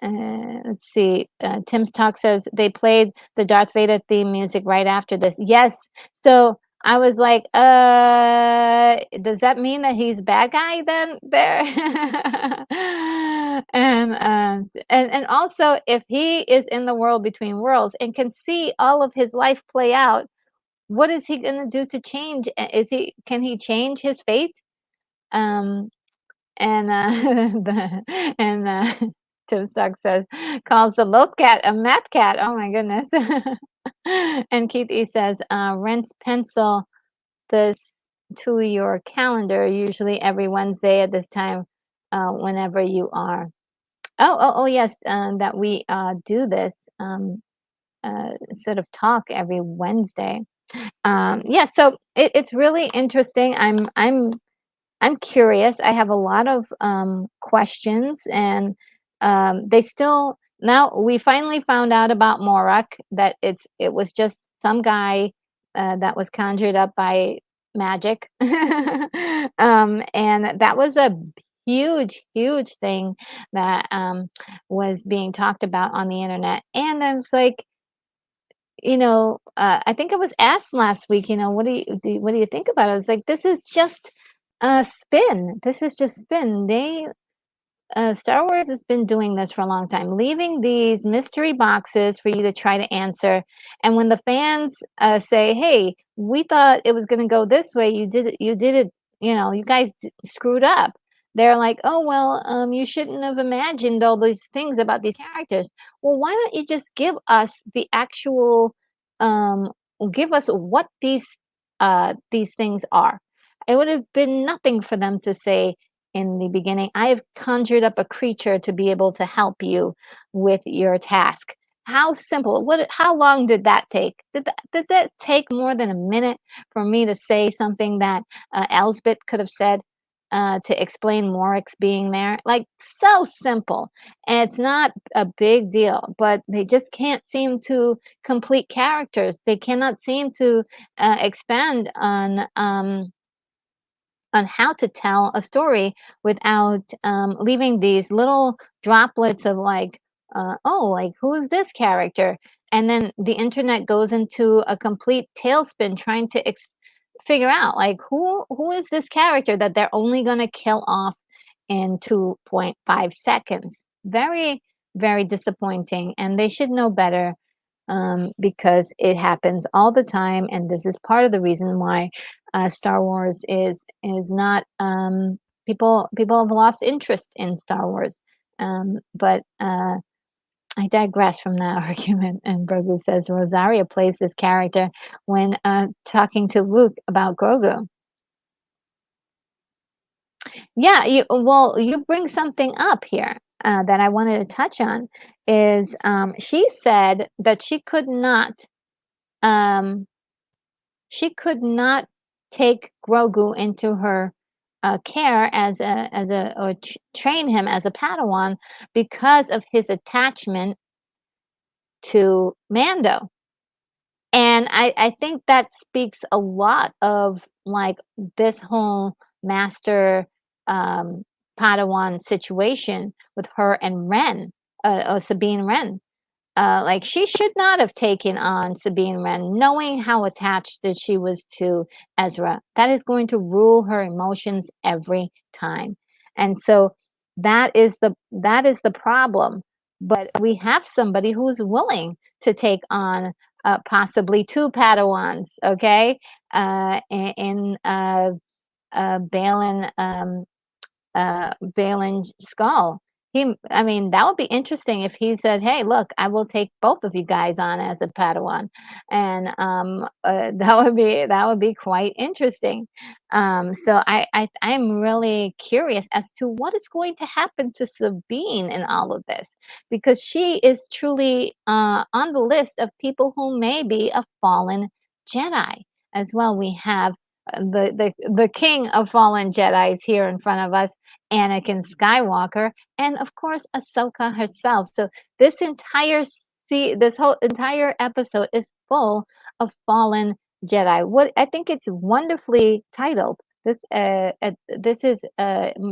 let's see. Tim's Talk says they played the Darth Vader theme music right after this. Yes. So I was like, does that mean that he's bad guy then there? And also, if he is in the world between worlds and can see all of his life play out, what is he gonna do to change? Can he change his fate? Um, and Tim Stock says, calls the loaf cat a map cat. Oh my goodness. And Keith E says, rinse pencil this to your calendar, usually every Wednesday at this time, whenever you are. Oh, yes, that we do this sort of talk every Wednesday. Yeah, so it's really interesting. I'm curious. I have a lot of questions, and they still now we finally found out about Morak, that it was just some guy that was conjured up by magic, and that was a huge, huge thing that was being talked about on the internet. And I was like, I think I was asked last week, what do you think about it? I was like, this is just a spin. This is just spin. Star Wars has been doing this for a long time, leaving these mystery boxes for you to try to answer. And when the fans say, "Hey, we thought it was going to go this way. You did it. You guys screwed up." They're like, "Oh well, you shouldn't have imagined all these things about these characters." Well, why don't you just give us the actual, um, give us what these things are? It would have been nothing for them to say in the beginning, I have conjured up a creature to be able to help you with your task. How simple. How long did that take? Did that take more than a minute for me to say something that Elsbeth could have said to explain Morix being there? Like, so simple. And it's not a big deal, but they just can't seem to complete characters. They cannot seem to expand on how to tell a story without leaving these little droplets of like oh, like who is this character? And then the internet goes into a complete tailspin trying to figure out like who is this character that they're only going to kill off in 2.5 seconds. Very, very disappointing, and they should know better, because it happens all the time, and this is part of the reason why Star Wars is not, people have lost interest in Star Wars. But I digress from that argument. And Grogu says Rosario plays this character when talking to Luke about Grogu. Yeah, you bring something up here that I wanted to touch on. Is she said that um, she could not take Grogu into her care or train him as a Padawan because of his attachment to Mando. And I think that speaks a lot of like this whole master um, Padawan situation with her and Ren, or Sabine Wren. Like she should not have taken on Sabine Wren, knowing how attached that she was to Ezra. That is going to rule her emotions every time. And so that is the problem. But we have somebody who's willing to take on possibly two Padawans, okay? In Balin Balin's skull. I mean, that would be interesting if he said, "Hey, look, I will take both of you guys on as a Padawan," and that would be quite interesting. So I'm really curious as to what is going to happen to Sabine in all of this, because she is truly on the list of people who may be a fallen Jedi as well. We have the king of fallen Jedi's here in front of us, Anakin Skywalker, and of course Ahsoka herself. So this whole entire episode is full of fallen Jedi. What I think it's wonderfully titled. This is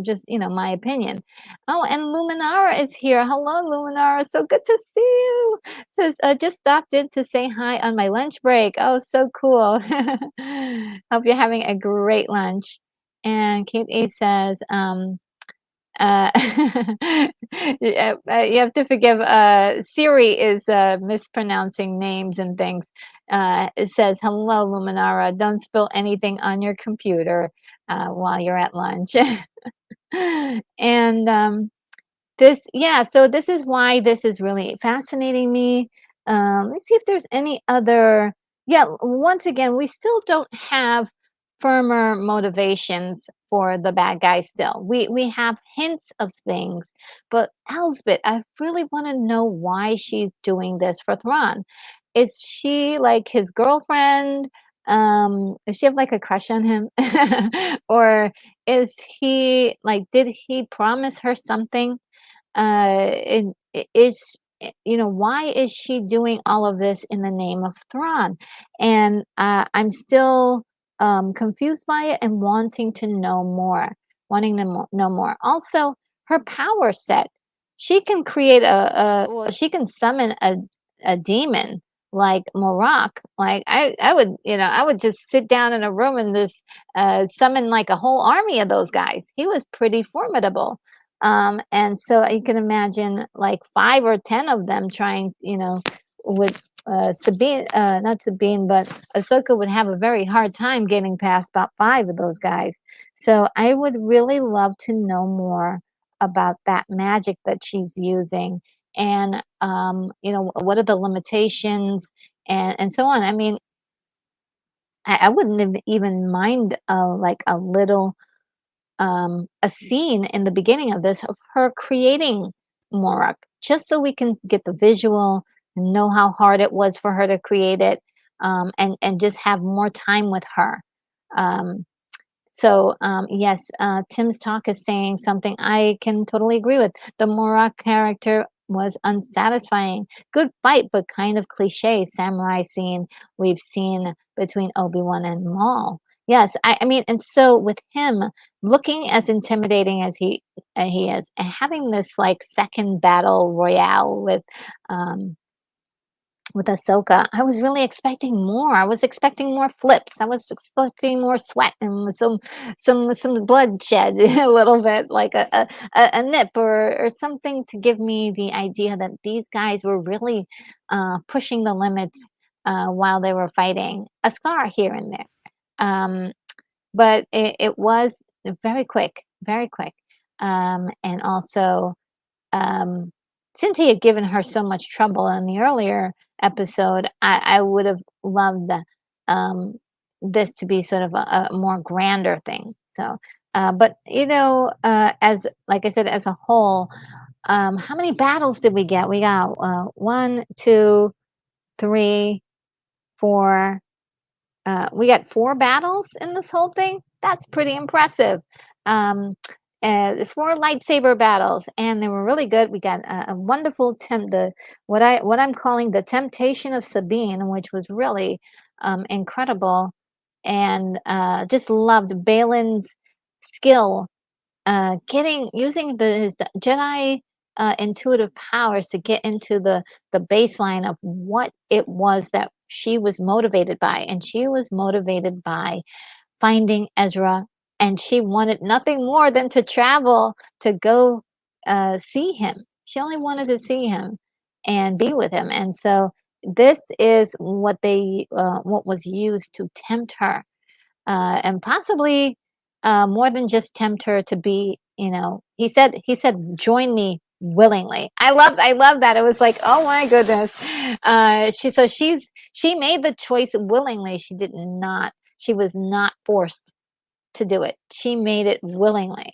just my opinion. Oh, and Luminara is here. Hello, Luminara. So good to see you. Says just stopped in to say hi on my lunch break. Oh, so cool. Hope you're having a great lunch. And Kate A says, uh, yeah, you have to forgive. Siri is mispronouncing names and things. It says, "Hello, Luminara. Don't spill anything on your computer while you're at lunch." And so this is why this is really fascinating me. Let's see if there's any other. Yeah, once again, we still don't have firmer motivations for the bad guy still. We have hints of things, but Elsbeth, I really want to know why she's doing this for Thrawn. Is she like his girlfriend? Does she have like a crush on him? Or is he like, did he promise her something? Is why is she doing all of this in the name of Thrawn? And I'm still confused by it and wanting to know more, wanting to know more. Also, her power set. She can create she can summon a demon like Morak. Like I would just sit down in a room and just summon like a whole army of those guys. He was pretty formidable. And so you can imagine like 5 or 10 of them trying, with Sabine, not Sabine, but Ahsoka would have a very hard time getting past about 5 of those guys. So I would really love to know more about that magic that she's using, and what are the limitations, and so on. I mean, I wouldn't even mind like a little a scene in the beginning of this of her creating Morak, just so we can get the visual, know how hard it was for her to create it, and just have more time with her. Um, yes, Tim's talk is saying something I can totally agree with. The Morak character was unsatisfying. Good fight, but kind of cliche samurai scene we've seen between Obi-Wan and Maul. Yes, I mean, and so with him looking as intimidating as he is, and having this like second battle royale um with Ahsoka, I was really expecting more. I was expecting more flips. I was expecting more sweat and some bloodshed, a little bit, like a nip or something to give me the idea that these guys were really pushing the limits while they were fighting. A scar here and there. Um, but it was very quick. And also, um, since he had given her so much trouble in the earlier episode, I would have loved um, this to be sort of a more grander thing. So, but as like I said, as a whole, how many battles did we get? We got one, two, three, four. We got 4 battles in this whole thing. That's pretty impressive. Um, 4 lightsaber battles, and they were really good. We got a wonderful the what I'm calling the temptation of Sabine, which was really incredible, and just loved Balin's skill getting using his Jedi intuitive powers to get into the baseline of what it was that she was motivated by, and she was motivated by finding Ezra, and she wanted nothing more than to travel to go see him. She only wanted to see him and be with him, and so this is what was used to tempt her and possibly more than just tempt her to be, he said, join me willingly. I love that. It was like, oh my goodness. She made the choice willingly. She was not forced to do it. She made it willingly.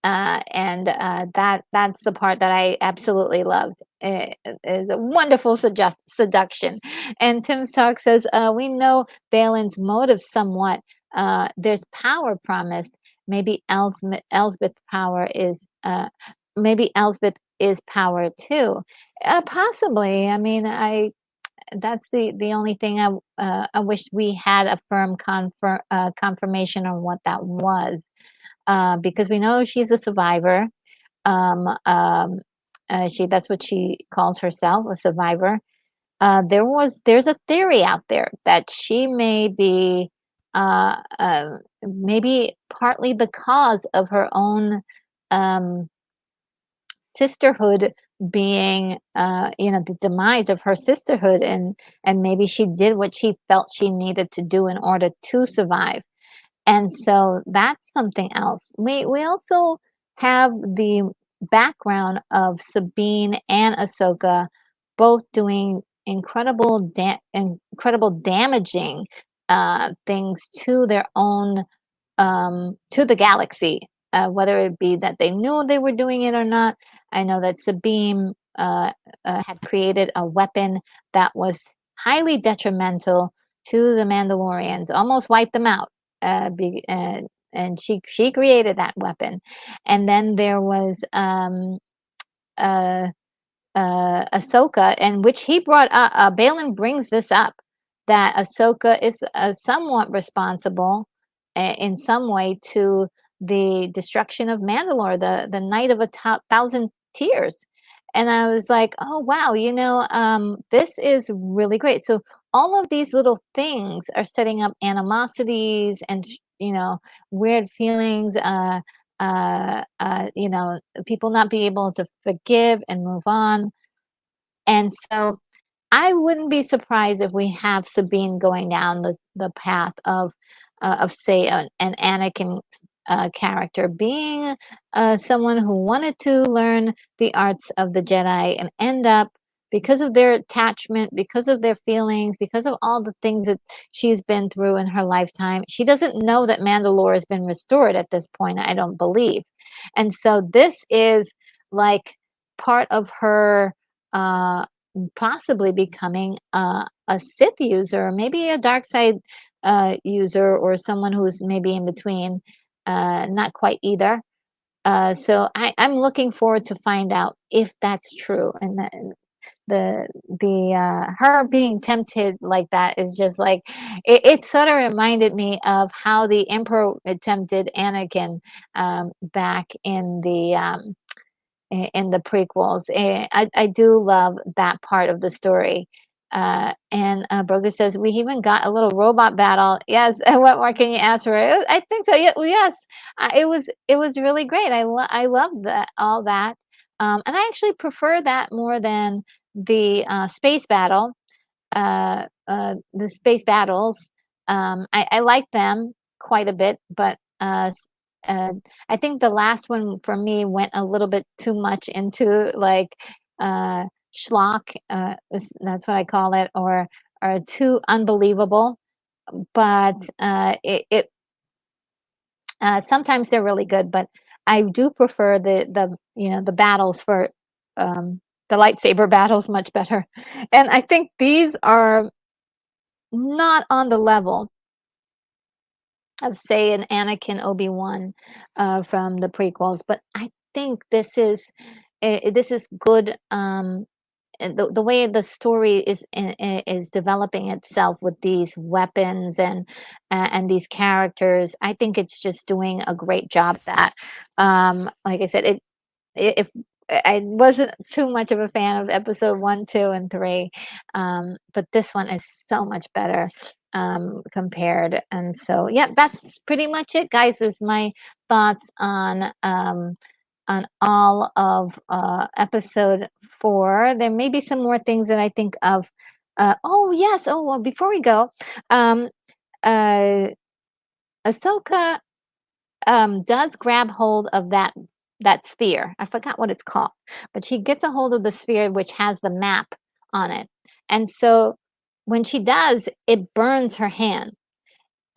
And that's the part that I absolutely loved. It is a wonderful seduction. And Tim's talk says, we know Balin's motive somewhat. There's power promised. Maybe Elsbeth's power is maybe Elsbeth is power too. Possibly. I mean, I that's the only thing I wish we had a firm confirmation on what that was because we know she's a survivor. Um, um, that's what she calls herself, a survivor. There's a theory out there that she may be maybe partly the cause of her own um, sisterhood being the demise of her sisterhood, and maybe she did what she felt she needed to do in order to survive, and so that's something else. We also have the background of Sabine and Ahsoka both doing incredible damaging things to their own to the galaxy, whether it be that they knew they were doing it or not. I know that Sabine had created a weapon that was highly detrimental to the Mandalorians, almost wiped them out. And she created that weapon, and then there was uh, Ahsoka, and which he brought up. Balin brings this up that Ahsoka is somewhat responsible in some way to the destruction of Mandalore, the night of thousand tears. And I was like, oh wow, this is really great. So all of these little things are setting up animosities and weird feelings. People not be able to forgive and move on. And so I wouldn't be surprised if we have Sabine going down the path of say an Anakin character being someone who wanted to learn the arts of the Jedi and end up because of their attachment, because of their feelings, because of all the things that she's been through in her lifetime. She doesn't know that Mandalore has been restored at this point, I don't believe. And so this is like part of her possibly becoming a Sith user, maybe a dark side user, or someone who's maybe in between, not quite either. I'm looking forward to find out if that's true, and the her being tempted like that is just like it sort of reminded me of how the Emperor tempted Anakin back in the prequels. I do love that part of the story. And Brogus says we even got a little robot battle. Yes, and what more can you ask for? I think so. Yeah, well, yes, it was really great. I love that all that, and I actually prefer that more than the space battle the space battles. I like them quite a bit, but uh, I think the last one for me went a little bit too much into like uh, schlock. That's what I call it, or too unbelievable. But it sometimes they're really good, but I do prefer the battles for um, the lightsaber battles much better. And I think these are not on the level of, say, an Anakin Obi-Wan from the prequels, but I think this is good. And the way the story is developing itself with these weapons and these characters, I think it's just doing a great job. That, like I said, if I wasn't too much of a fan of episode 1, 2, and 3, but this one is so much better compared. And so, yeah, that's pretty much it, guys. Is my thoughts on all of episode 4. There may be some more things that I think of. Oh yes. Oh well. Before we go, um, uh, Ahsoka does grab hold of that sphere. I forgot what it's called, but she gets a hold of the sphere which has the map on it. And so when she does, it burns her hand.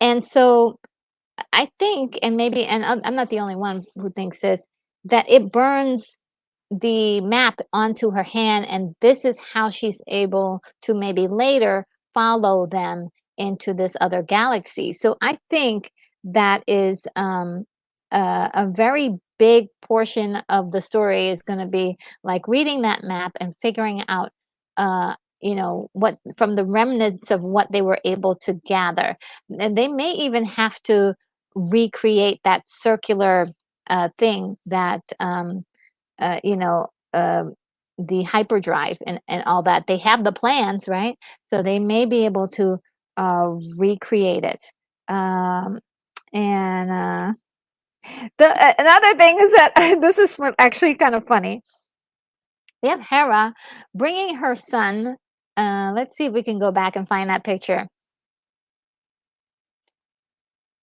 And so I think, and maybe, and I'm not the only one who thinks this, that it burns the map onto her hand, and this is how she's able to maybe later follow them into this other galaxy. So I think that is a very big portion of the story is going to be like reading that map and figuring out uh what from the remnants of what they were able to gather. And they may even have to recreate that circular thing that uh, you know, um, the hyperdrive and all that. They have the plans, right? So they may be able to recreate it. Um, and another thing is that this is actually kind of funny. We have Hera bringing her son. Let's see if we can go back and find that picture.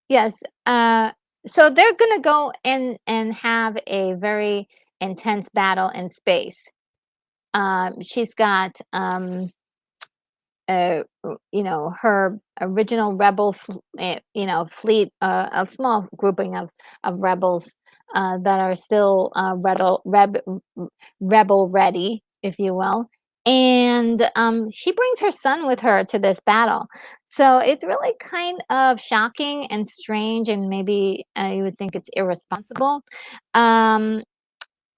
Yes. So they're gonna go and have a very intense battle in space. She's got her original fleet, a small grouping of rebels that are still rebel ready, if you will. And she brings her son with her to this battle. So it's really kind of shocking and strange, and maybe you would think it's irresponsible. Um,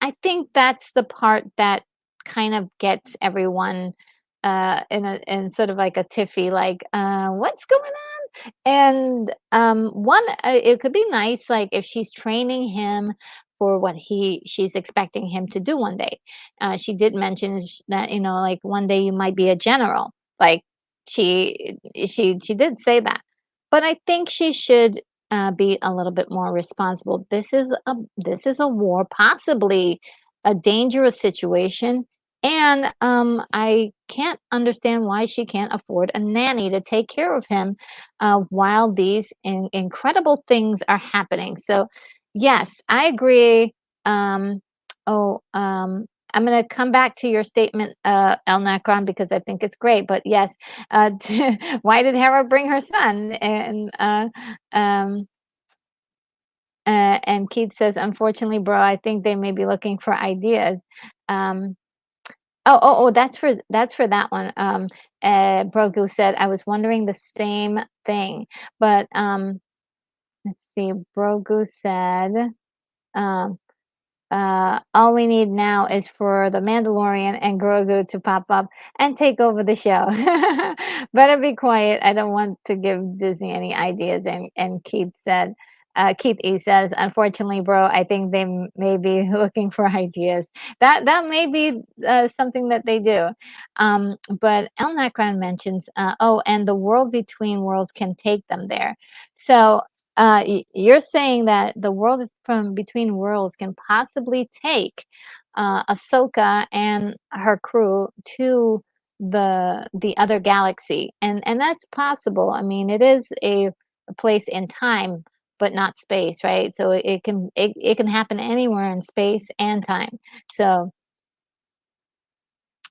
I think that's the part that kind of gets everyone in sort of like a tiffy, like, what's going on? And it could be nice, like if she's training him for what she's expecting him to do one day. She did mention that, like one day you might be a general. Like she did say that, but I think she should be a little bit more responsible. This is a war, possibly a dangerous situation, and I can't understand why she can't afford a nanny to take care of him while these incredible things are happening. So, yes, I agree. Um, oh, I'm going to come back to your statement, El Nacron, because I think it's great. But yes, why did Hera bring her son? Um, and Keith says, unfortunately, bro, I think they may be looking for ideas. Um, oh, that's for that one. Brogu said, I was wondering the same thing, but let's see. Brogu said, um, All we need now is for the Mandalorian and Grogu to pop up and take over the show. Better be quiet. I don't want to give Disney any ideas. And Keith E says, unfortunately, bro, I think they may be looking for ideas. That may be something that they do. But El Nacron mentions, oh, and the world between worlds can take them there. So you're saying that the world from between worlds can possibly take Ahsoka and her crew to the other galaxy, and that's possible. I mean, it is a place in time, but not space, right? So it can happen anywhere in space and time. So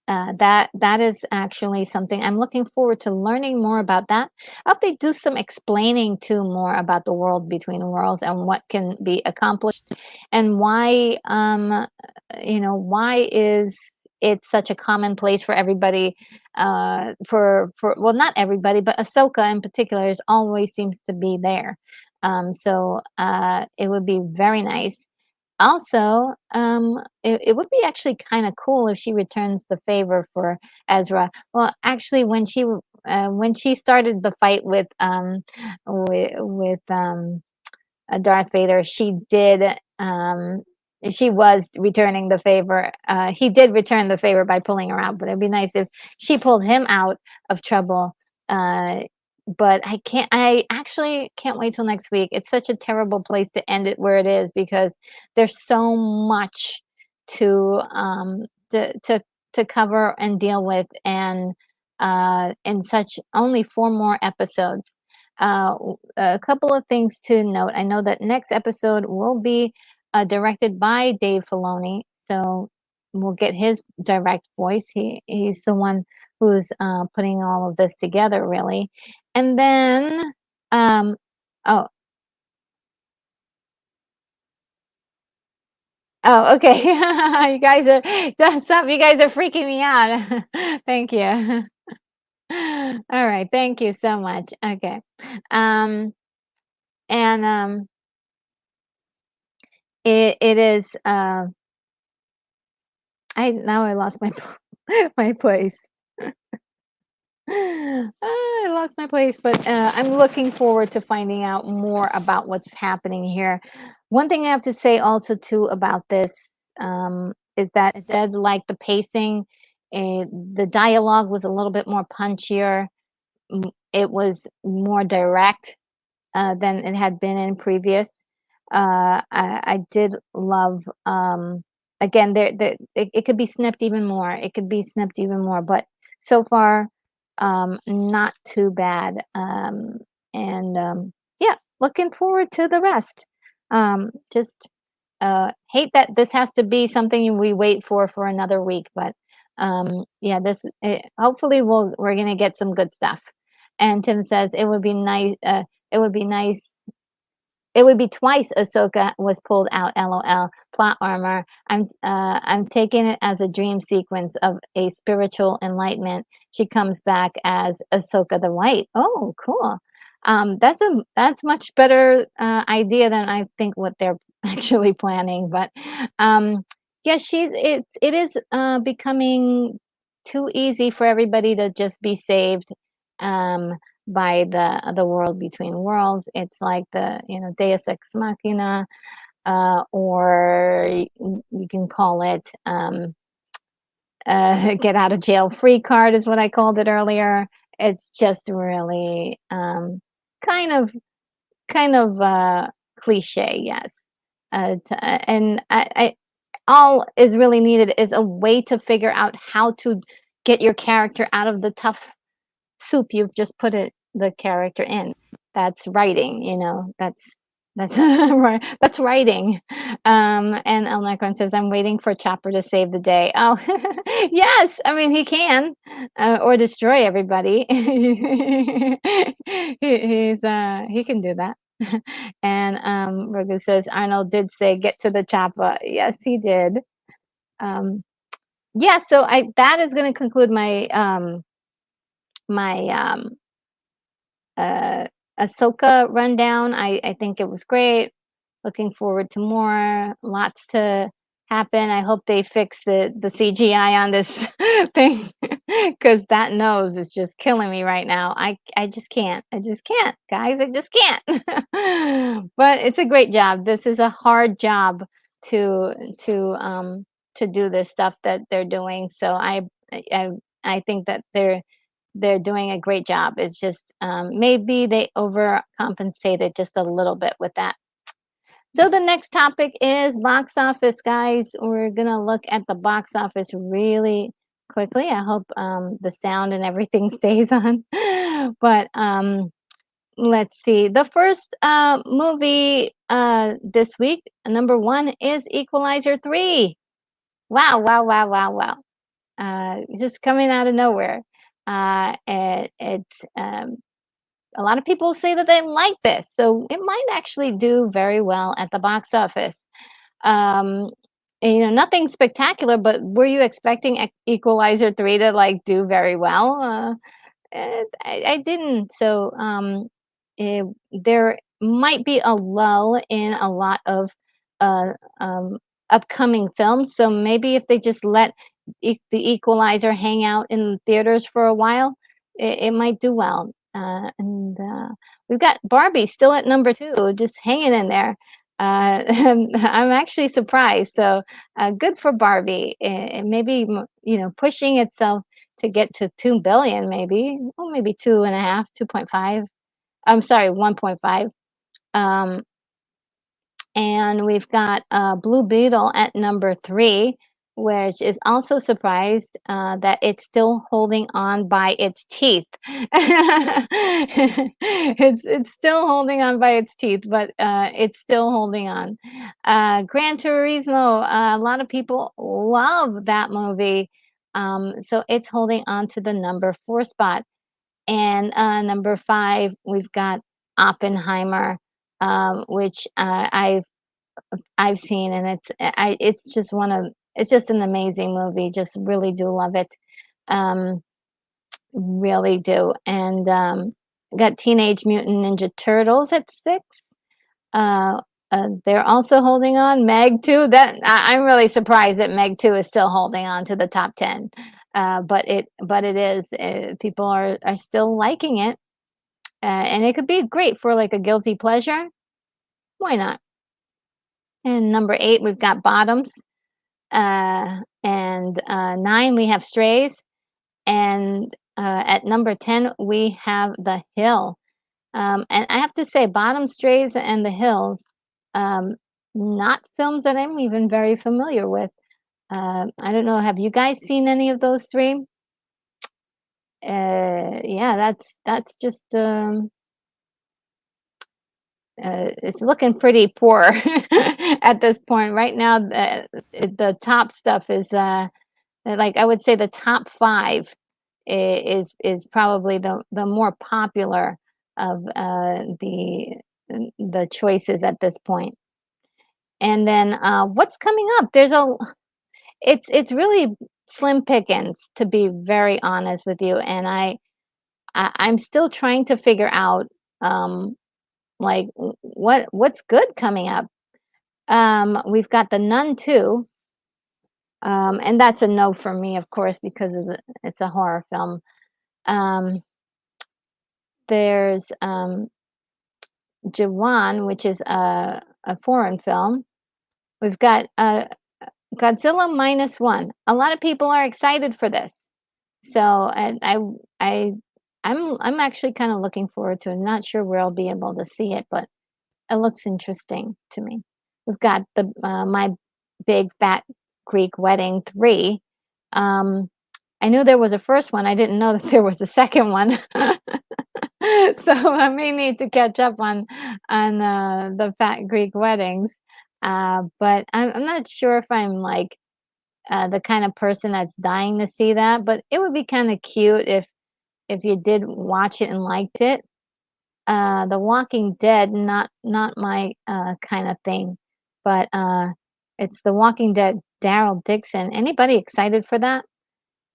that is actually something I'm looking forward to learning more about that. I hope they do some explaining too more about the world between worlds and what can be accomplished and why why is it such a common place for everybody for well, not everybody, but Ahsoka in particular is always seems to be there. It would be very nice also, it would be actually kinda cool if she returns the favor for Ezra. Well, actually, when she started the fight with Darth Vader, she was returning the favor. He did return the favor by pulling her out, but it'd be nice if she pulled him out of trouble. Uh, but I actually can't wait till next week. It's such a terrible place to end it where it is because there's so much to to to, to cover and deal with, and in such only 4 more episodes. A couple of things to note. I know that next episode will be directed by Dave Filoni, so we'll get his direct voice. He's the one who's putting all of this together, really. And then, um, oh, oh, okay. You guys are stop. You guys are freaking me out. Thank you. All right, thank you so much. Okay, um, and it is. I lost my my place. I lost my place, but I'm looking forward to finding out more about what's happening here. One thing I have to say also too about this is that I did like the pacing. The dialogue was a little bit more punchier. It was more direct than it had been in previous. I did love, again, it could be snipped even more. It could be snipped even more, but so far, not too bad. And yeah, looking forward to the rest. Just hate that this has to be something we wait for another week, but yeah, hopefully we're gonna get some good stuff. And Tim says it would be nice. It would be nice it would be twice Ahsoka was pulled out, LOL. Plot armor. I'm taking it as a dream sequence of a spiritual enlightenment. She comes back as Ahsoka the White. Oh, cool. That's much better idea than I think what they're actually planning. But yeah, it is becoming too easy for everybody to just be saved. By the world between worlds. It's like the Deus ex machina, or you can call it get out of jail free card is what I called it earlier. It's just really kind of kind of cliche, yes. And I all is really needed is a way to figure out how to get your character out of the tough soup you've just put the character in. That's writing, that's right. That's writing. And El Necron says, "I'm waiting for Chopper to save the day." Oh, yes. I mean, he can, or destroy everybody. He can do that. And Rogu says Arnold did say, "Get to the chopper." Yes, he did. Um, yeah. So I that is going to conclude my uh, Ahsoka rundown. I think it was great. Looking forward to more. Lots to happen. I hope they fix the CGI on this thing because that nose is just killing me right now. I just can't. I just can't, guys. I just can't. But it's a great job. This is a hard job to to um to do this stuff that they're doing. So I I think that they're doing a great job. It's just maybe they overcompensated just a little bit with that. So the next topic is box office, guys. We're gonna look at the box office really quickly. I hope the sound and everything stays on. But let's see. The first movie this week, number one, is Equalizer 3. Wow, wow, wow, wow, wow. Just coming out of nowhere. It's a lot of people say that they like this, so it might actually do very well at the box office. Um, and, nothing spectacular, but were you expecting Equalizer 3 to like do very well? I didn't. So there might be a lull in a lot of uh, um, upcoming films. So maybe if they just let the Equalizer hang out in theaters for a while, it might do well. And we've got Barbie still at number two, just hanging in there. And I'm actually surprised. So good for Barbie. It maybe pushing itself to get to 2 billion, maybe, or maybe 2.5, 2.5. I'm sorry, 1.5. Um, and we've got Blue Beetle at number three, which is also surprised that it's still holding on by its teeth. It's still holding on by its teeth, but it's still holding on. Gran Turismo, a lot of people love that movie, so it's holding on to the number four spot. And number five, we've got Oppenheimer, which I've seen, and it's just it's just an amazing movie. Just really do love it, um, really do. And got Teenage Mutant Ninja Turtles at six. Uh, they're also holding on. Meg too. I'm really surprised that Meg 2 is still holding on to the top 10. But it is. People are still liking it, and it could be great for like a guilty pleasure. Why not? And number eight, we've got Bottoms. And nine, we have Strays. And at number 10, we have The Hill. And I have to say, Bottom, Strays, and The Hills, um, not films that I'm even very familiar with. I don't know. Have you guys seen any of those three? Yeah, that's just it's looking pretty poor at this point. Right now, the top stuff is like I would say the top five is probably the more popular of the choices at this point. And then what's coming up? It's really slim pickings, to be very honest with you. And I'm still trying to figure out like what's good coming up. We've got The Nun 2, and that's a no for me, of course, because it's a horror film. Um, there's Jawan, which is a foreign film. We've got Godzilla minus one. A lot of people are excited for this, so and I I'm actually kind of looking forward to it. I'm not sure where I'll be able to see it, but it looks interesting to me. We've got the My Big Fat Greek Wedding 3. Um, I knew there was a first one. I didn't know that there was a second one. So I may need to catch up on the Fat Greek Weddings. But I'm not sure if I'm like the kind of person that's dying to see that. But it would be kind of cute if you did watch it and liked it. The Walking Dead, not my kind of thing, but it's The Walking Dead. Daryl Dixon. Anybody excited for that?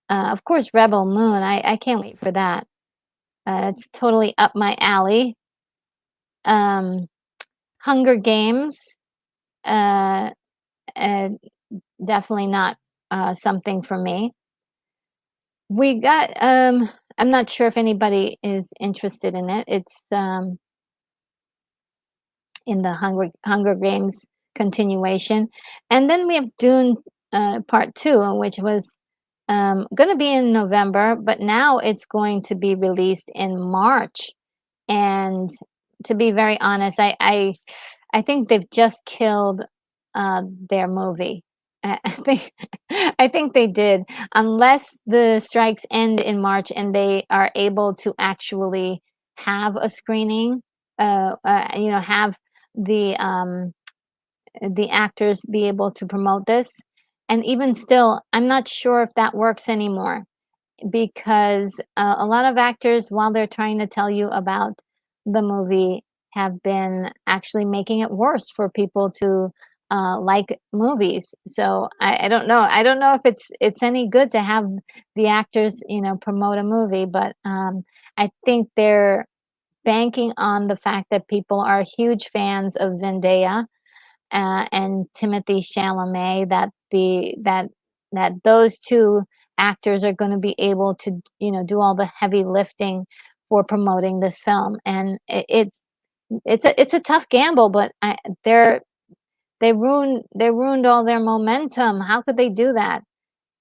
Of course, Rebel Moon. I can't wait for that. It's totally up my alley. Um, Hunger Games. Uh, uh, definitely not something for me. We got I'm not sure if anybody is interested in it. It's in the Hunger Games continuation. And then we have Dune Part 2, which was going to be in November, but now it's going to be released in March. And to be very honest, I think they've just killed their movie. I think I think they did. Unless the strikes end in March and they are able to actually have a screening, have the the actors be able to promote this. And even still, I'm not sure if that works anymore because a lot of actors, while they're trying to tell you about the movie, have been actually making it worse for people to like movies. So I don't know. I don't know if it's any good to have the actors, promote a movie, but I think they're banking on the fact that people are huge fans of Zendaya and Timothy Chalamet, that those 2 actors are gonna be able to, do all the heavy lifting for promoting this film, and it's a tough gamble, but they ruined all their momentum. How could they do that?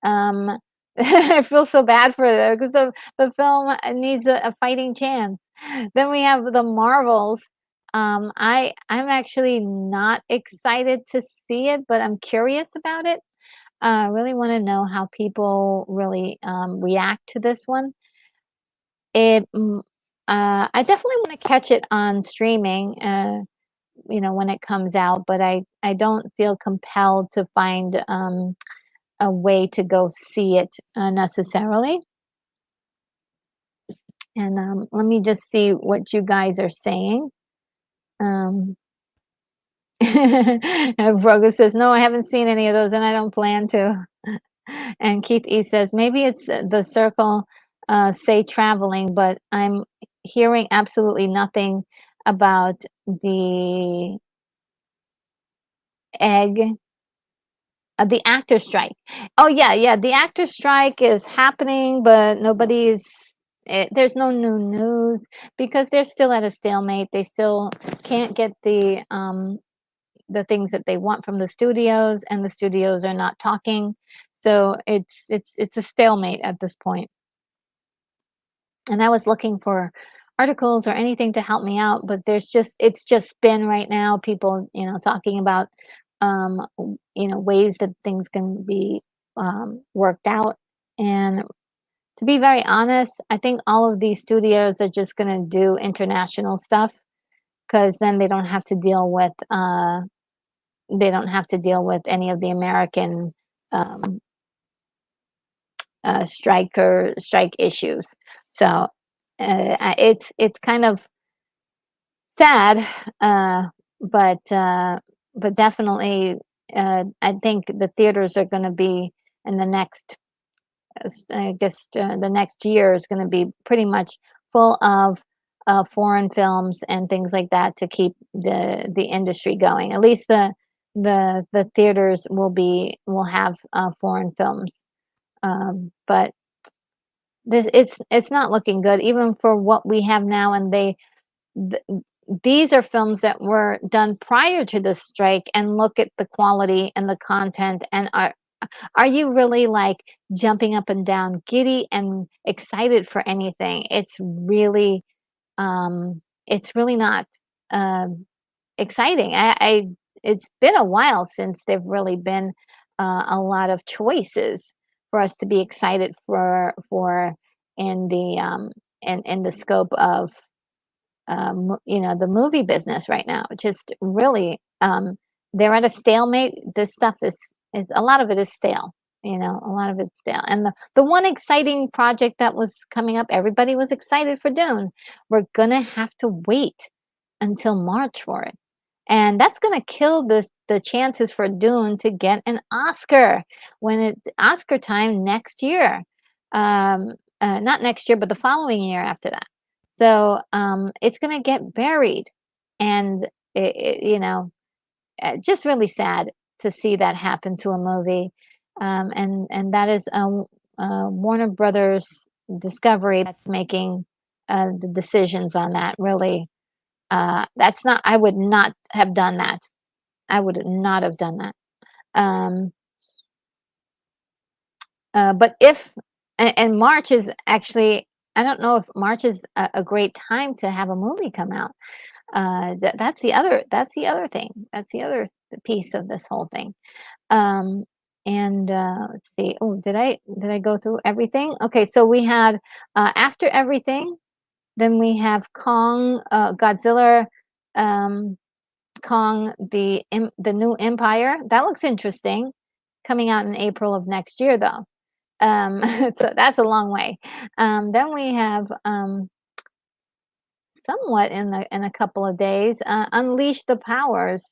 Um, I feel so bad for them because the film needs a fighting chance. Then we have the Marvels. I'm actually not excited to see it, but I'm curious about it. I really want to know how people really react to this one. It, mm, I definitely want to catch it on streaming. When it comes out, but I don't feel compelled to find a way to go see it, necessarily. And, let me just see what you guys are saying. Um, Brogo says, "No, I haven't seen any of those, and I don't plan to." And Keith E says, "Maybe it's the circle, say traveling, but I'm hearing absolutely nothing about the egg the actor strike. Oh, yeah, yeah, the actor strike is happening, but there's no new news because they're still at a stalemate. They still can't get the things that they want from the studios, and the studios are not talking. So it's a stalemate at this point. And I was looking for articles or anything to help me out, but it's just spin right now. People, talking about ways that things can be worked out. And to be very honest, I think all of these studios are just going to do international stuff because then they don't have to deal with any of the American um, strike issues. So it's kind of sad, uh, but uh, but definitely, I think the theaters are gonna be in the next, I guess, the next year is gonna be pretty much full of, foreign films and things like that to keep the industry going. At least the theaters will have, foreign films, but it's not looking good even for what we have now, and th these are films that were done prior to the strike, and look at the quality and the content, and are you really, like, jumping up and down, giddy and excited for anything? It's really not, um, exciting. It's been a while since there've really been, a lot of choices for us to be excited for in the scope of the movie business right now. Just really, they're at a stalemate. This stuff is a lot of it is stale. A lot of it's stale. And the one exciting project that was coming up, everybody was excited for Dune. We're gonna have to wait until March for it, and that's gonna kill the chances for Dune to get an Oscar when it's Oscar time next year. Not next year, but the following year after that. So, it's gonna get buried, and just really sad. to see that happen to a movie, and that is Warner Brothers Discovery that's making the decisions on that. Really, that's not. I would not have done that. I would not have done that. Um, but if and March is actually, I don't know if March is a great time to have a movie come out. That's the other thing. That's the other piece of this whole thing. Um, and let's see. Oh, did I go through everything? Okay, so we had after everything, then we have Godzilla, um, Kong, the new Empire. That looks interesting. Coming out in April of next year, though. Um, so that's a long way. Then we have somewhat in a couple of days, Unleash the Powers,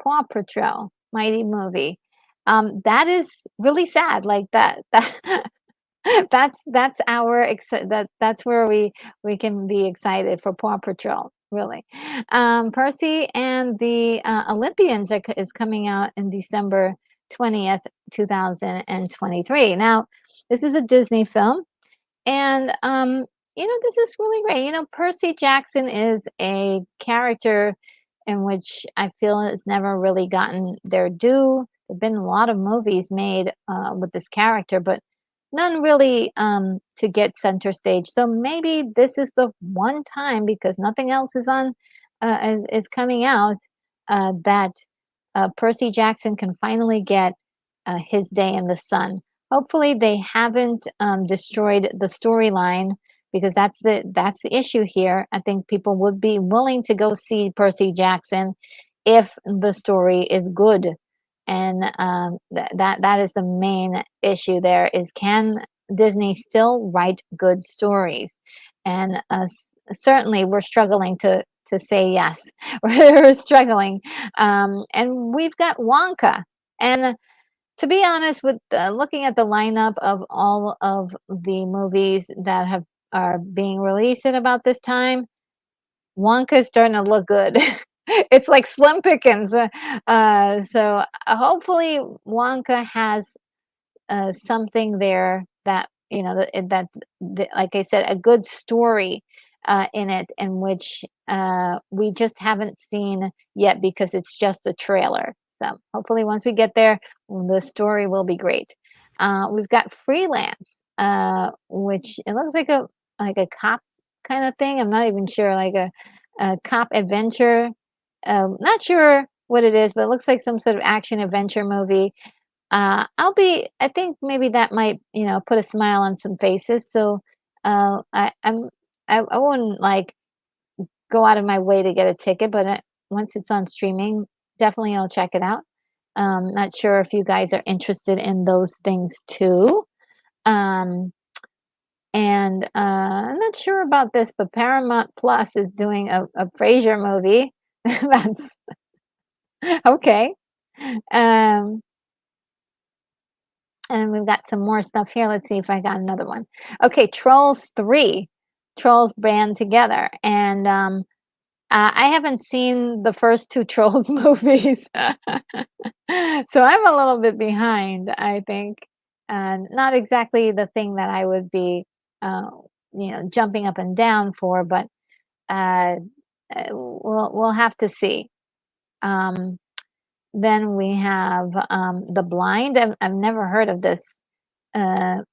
Paw Patrol, Mighty Movie. That is really sad. Like that that's our that's where we can be excited for Paw Patrol, really. Percy and the Olympians is coming out in December 20th, 2023. Now, this is a Disney film, and this is really great. Percy Jackson is a character in which I feel has never really gotten their due. There've been a lot of movies made with this character, but none really to get center stage. So maybe this is the one time, because nothing else is on is coming out, that Percy Jackson can finally get his day in the sun. Hopefully, they haven't destroyed the storyline, because that's the issue here. I think people would be willing to go see Percy Jackson if the story is good, and that is the main issue. There is, can Disney still write good stories? And certainly, we're struggling to say yes. We're struggling, and we've got Wonka, and to be honest, with looking at the lineup of all of the movies that are being released at about this time, Wonka's starting to look good. It's like slim pickings. So hopefully Wonka has something there that like I said, a good story in it, in which we just haven't seen yet, because it's just a trailer. So hopefully, once we get there, the story will be great. We've got Freelance, which it looks like a cop kind of thing. I'm not even sure, like a cop adventure. Not sure what it is, but it looks like some sort of action adventure movie. I think maybe that might, put a smile on some faces. So, I wouldn't like go out of my way to get a ticket, but once it's on streaming, definitely I'll check it out. Not sure if you guys are interested in those things too. Um, and I'm not sure about this, but Paramount Plus is doing a Frasier movie. That's okay. Um, And we've got some more stuff here. Let's see if I got another one. Okay, Trolls 3. Trolls band together. And I haven't seen the first two Trolls movies. So I'm a little bit behind, I think. Not exactly the thing that I would be, jumping up and down for, but uh, we'll have to see. Um, then we have The Blind. I've never heard of this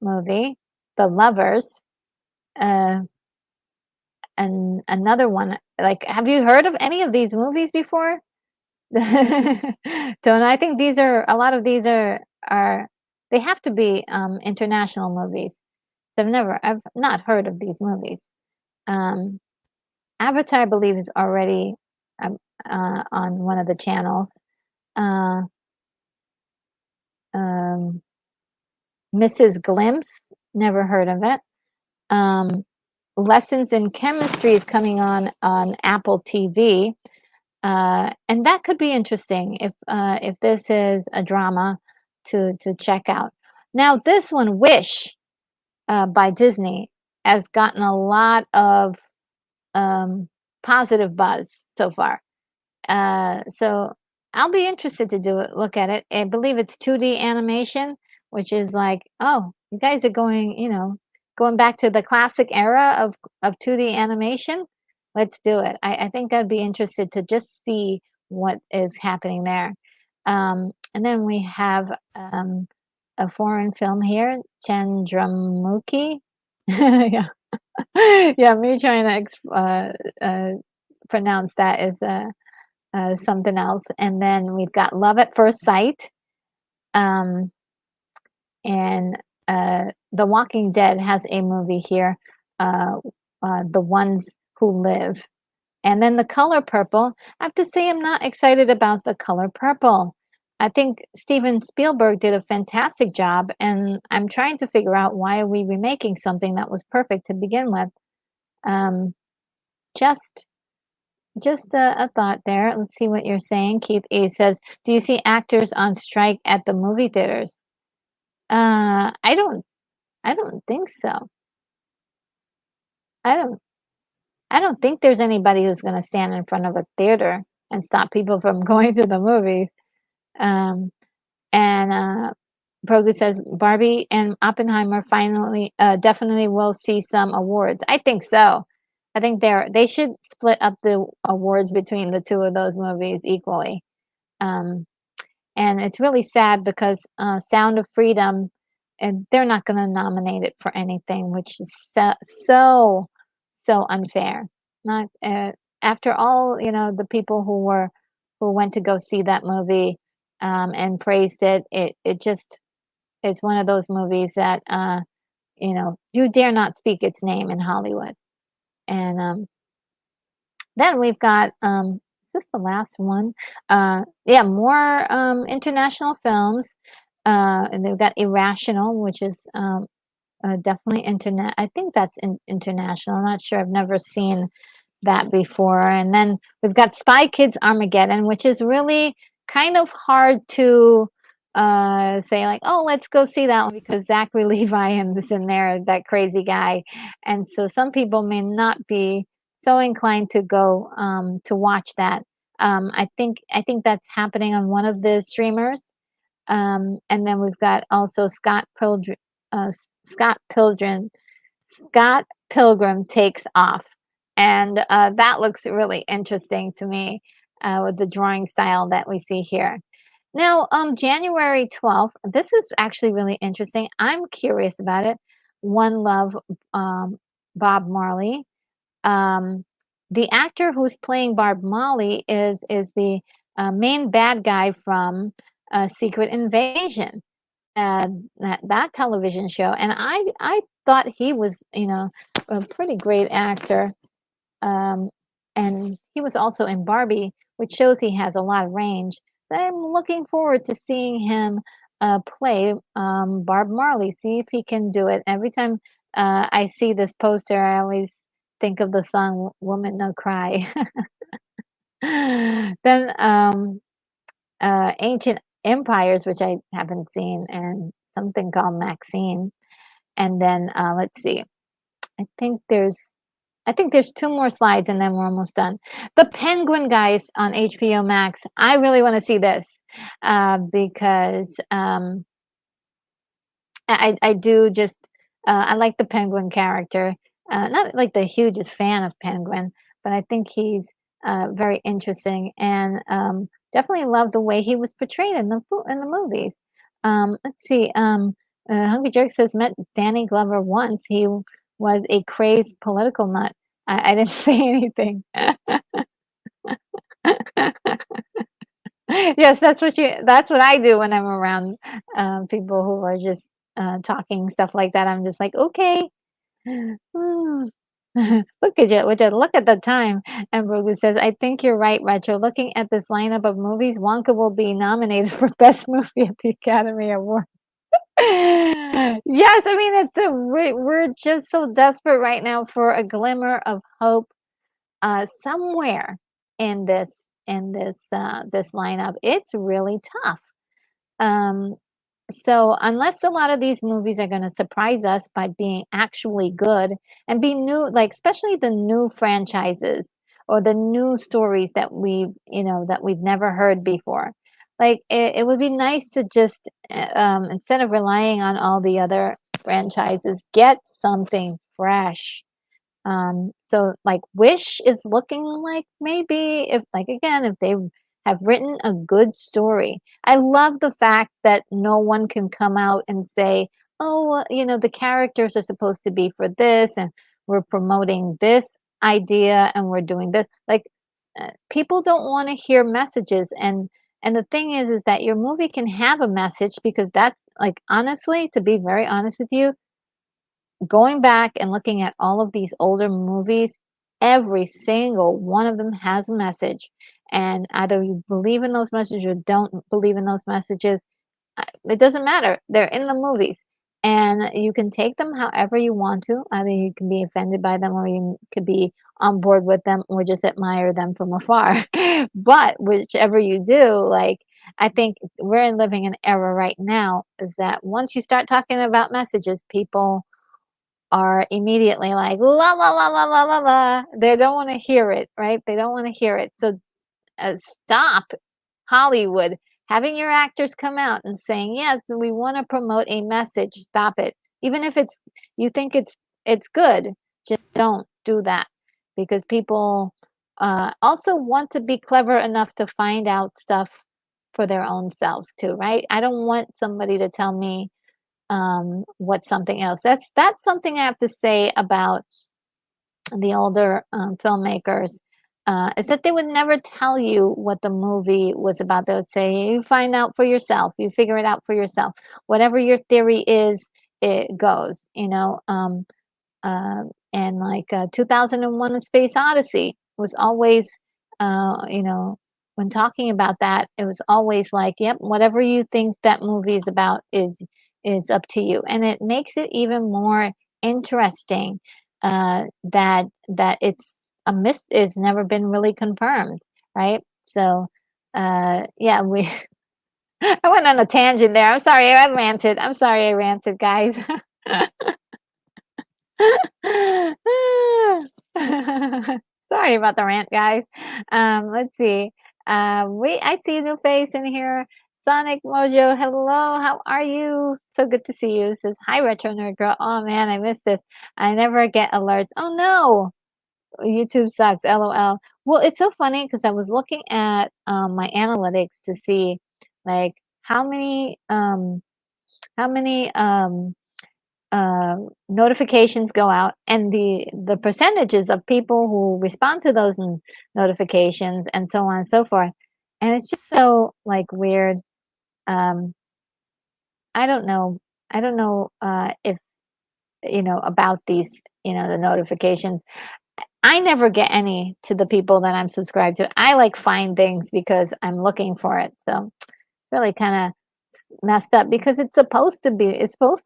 movie, The Lovers, uh, and another one. Like, have you heard of any of these movies before? So, and I think these are a lot of these are they have to be international movies. I've not heard of these movies. Um, Avatar, I believe, is already um, on one of the channels. Uh, um, Mrs. Glimpse, never heard of it. Um, Lessons in Chemistry is coming on Apple TV, and that could be interesting if this is a drama to check out. Now, this one, Wish, by Disney, has gotten a lot of um, positive buzz so far. So I'll be interested to do it look at it. I believe it's 2D animation, which is like, "Oh, you guys are going, going back to the classic era of 2D animation? Let's do it." I think I'd be interested to just see what is happening there. And then we have, a foreign film here, Chandramukhi. Yeah. Yeah, me trying to uh, pronounce that is, something else. And then we've got Love at First Sight, um, and The Walking Dead has a movie here, uh, The Ones Who Live. And then The Color Purple. I have to say, I'm not excited about The Color Purple. I think Steven Spielberg did a fantastic job, and I'm trying to figure out why are we remaking something that was perfect to begin with. Um, just Just a thought there. Let's see what you're saying. Keith A says, "Do you see actors on strike at the movie theaters?" I don't. I don't think so. I don't. I don't think there's anybody who's going to stand in front of a theater and stop people from going to the movies. Um, and Brogu says Barbie and Oppenheimer finally, definitely will see some awards. I think so. I think they should split up the awards between the two of those movies equally. Um, And it's really sad because, Sound of Freedom, and they're not gonna nominate it for anything, which is so, so unfair. Not after all, the people who went to go see that movie, and praised it, it just it's one of those movies that, you dare not speak its name in Hollywood. And, then we've got, is this the last one? Yeah, more, international films. And they've got Irrational, which is, definitely internet. I think that's international. I'm not sure. I've never seen that before. And then we've got Spy Kids Armageddon, which is really kind of hard to say, like, oh, let's go see that one because Zachary Levi is in there, that crazy guy. And so some people may not be so inclined to go to watch that. I think that's happening on one of the streamers. And then we've got also uh, Scott Pilgrim Scott Pilgrim Takes Off, and, that looks really interesting to me, with the drawing style that we see here. Now, January 12th, this is actually really interesting. I'm curious about it. One Love, um, Bob Marley. Um, the actor who's playing Bob Marley is the, main bad guy from, Secret Invasion, that television show, and I thought he was, a pretty great actor, um, and he was also in Barbie, which shows he has a lot of range. But I'm looking forward to seeing him, play, Bob Marley, see if he can do it. Every time, I see this poster, I always think of the song "Woman No Cry." Then, Ancient Empires, which I haven't seen, and something called Maxine. And then, let's see, I think there's I think there's 2 more slides and then we're almost done. The Penguin guys on HBO Max. I really wanna see this, because, I do just, I like the Penguin character. Not like the hugest fan of Penguin, but I think he's, very interesting and, definitely love the way he was portrayed in the movies. Let's see, Hungry Jerk says, "Met Danny Glover once. He was a crazed political nut." I didn't say anything. Yes, that's what I do when I'm around, people who are just, talking stuff like that. I'm just like, "Okay." Mm. Look at the time. And Brogu says, "I think you're right, Retro. Looking at this lineup of movies, Wonka will be nominated for Best Movie at the Academy Award." Yes, I mean, we're just so desperate right now for a glimmer of hope, somewhere in this lineup. It's really tough. Um, so unless a lot of these movies are gonna surprise us by being actually good and be new, like, especially the new franchises, or the new stories that we've never heard before. Like it would be nice to just instead of relying on all the other franchises, get something fresh. So like Wish is looking like maybe if like again, if they have written a good story. I love the fact that no one can come out and say, "Oh, the characters are supposed to be for this and we're promoting this idea and we're doing this." Like people don't want to hear messages and the thing is that your movie can have a message because that's like honestly, to be very honest with you, going back and looking at all of these older movies, every single one of them has a message. And either you believe in those messages or don't believe in those messages, it doesn't matter. They're in the movies. And you can take them however you want to. Either you can be offended by them or you could be on board with them or just admire them from afar. But whichever you do, like, I think we're living an era right now is that once you start talking about messages, people are immediately like, "La, la, la, la, la, la, la." They don't wanna hear it, right? They don't wanna hear it. So, stop Hollywood having your actors come out and saying, "Yes, we wanna promote a message." Stop it. Even if you think it's good, just don't do that because people, also want to be clever enough to find out stuff for their own selves too, right? I don't want somebody to tell me what's something else. That's something I have to say about the older filmmakers. Is that they would never tell you what the movie was about. They would say, "You find out for yourself. You figure it out for yourself. Whatever your theory is, it goes." And like 2001: A Space Odyssey was always, when talking about that, it was always like, "Yep, whatever you think that movie is about is up to you," and it makes it even more interesting that it's never been really confirmed, right? So, yeah, we. I went on a tangent there. I'm sorry, I ranted. I'm sorry, I ranted, guys. Sorry about the rant, guys. Let's see. I see a new face in here. Sonic Mojo, hello. How are you? So good to see you. Says hi, Retro Nerd Girl. Oh man, I missed this. I never get alerts. Oh no, YouTube sucks. LOL. Well, it's so funny because I was looking at my analytics to see like how many notifications go out and the percentages of people who respond to those notifications and so on and so forth. And it's just so like weird. Um, I don't know. I don't know if about these the notifications. I never get any to the people that I'm subscribed to. I like find things because I'm looking for it. So really kind of messed up because it's supposed to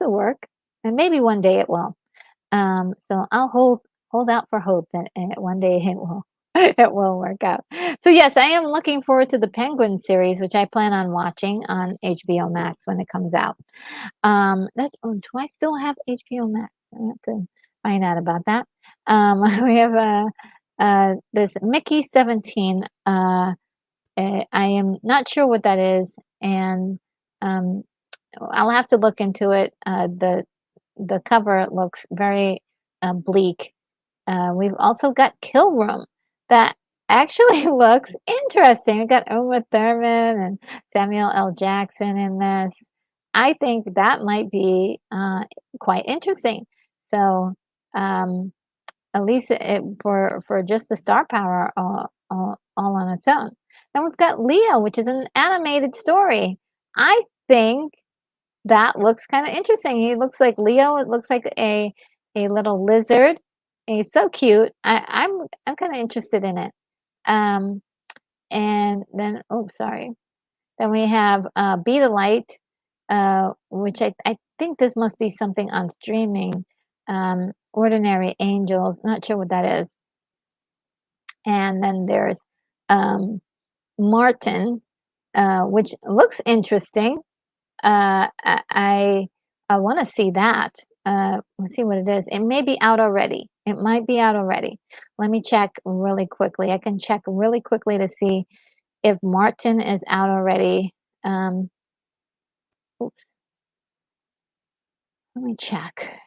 work and maybe one day it will. So I'll hold out for hope that one day it will it will work out. So yes, I am looking forward to the Penguin series, which I plan on watching on HBO Max when it comes out. Do I still have HBO Max? I have to find out about that. We have this Mickey 17. I am not sure what that is, and um, I'll have to look into it. The cover looks very bleak. We've also got Kill Room that actually looks interesting. We got Uma Thurman and Samuel L. Jackson in this. I think that might be quite interesting. So um, at least for just the star power all on its own. Then we've got Leo, which is an animated story. I think that looks kinda interesting. He looks like Leo, it looks like a little lizard. He's so cute. I'm kinda interested in it. Um, and then oh, sorry. Then we have, Be the Light, which I think this must be something on streaming. Ordinary Angels, not sure what that is. And then there's, um, Martin, which looks interesting. I want to see that. Let's see what it is. It may be out already. It might be out already. Let me check really quickly. I can check really quickly to see if Martin is out already. Oops, let me check.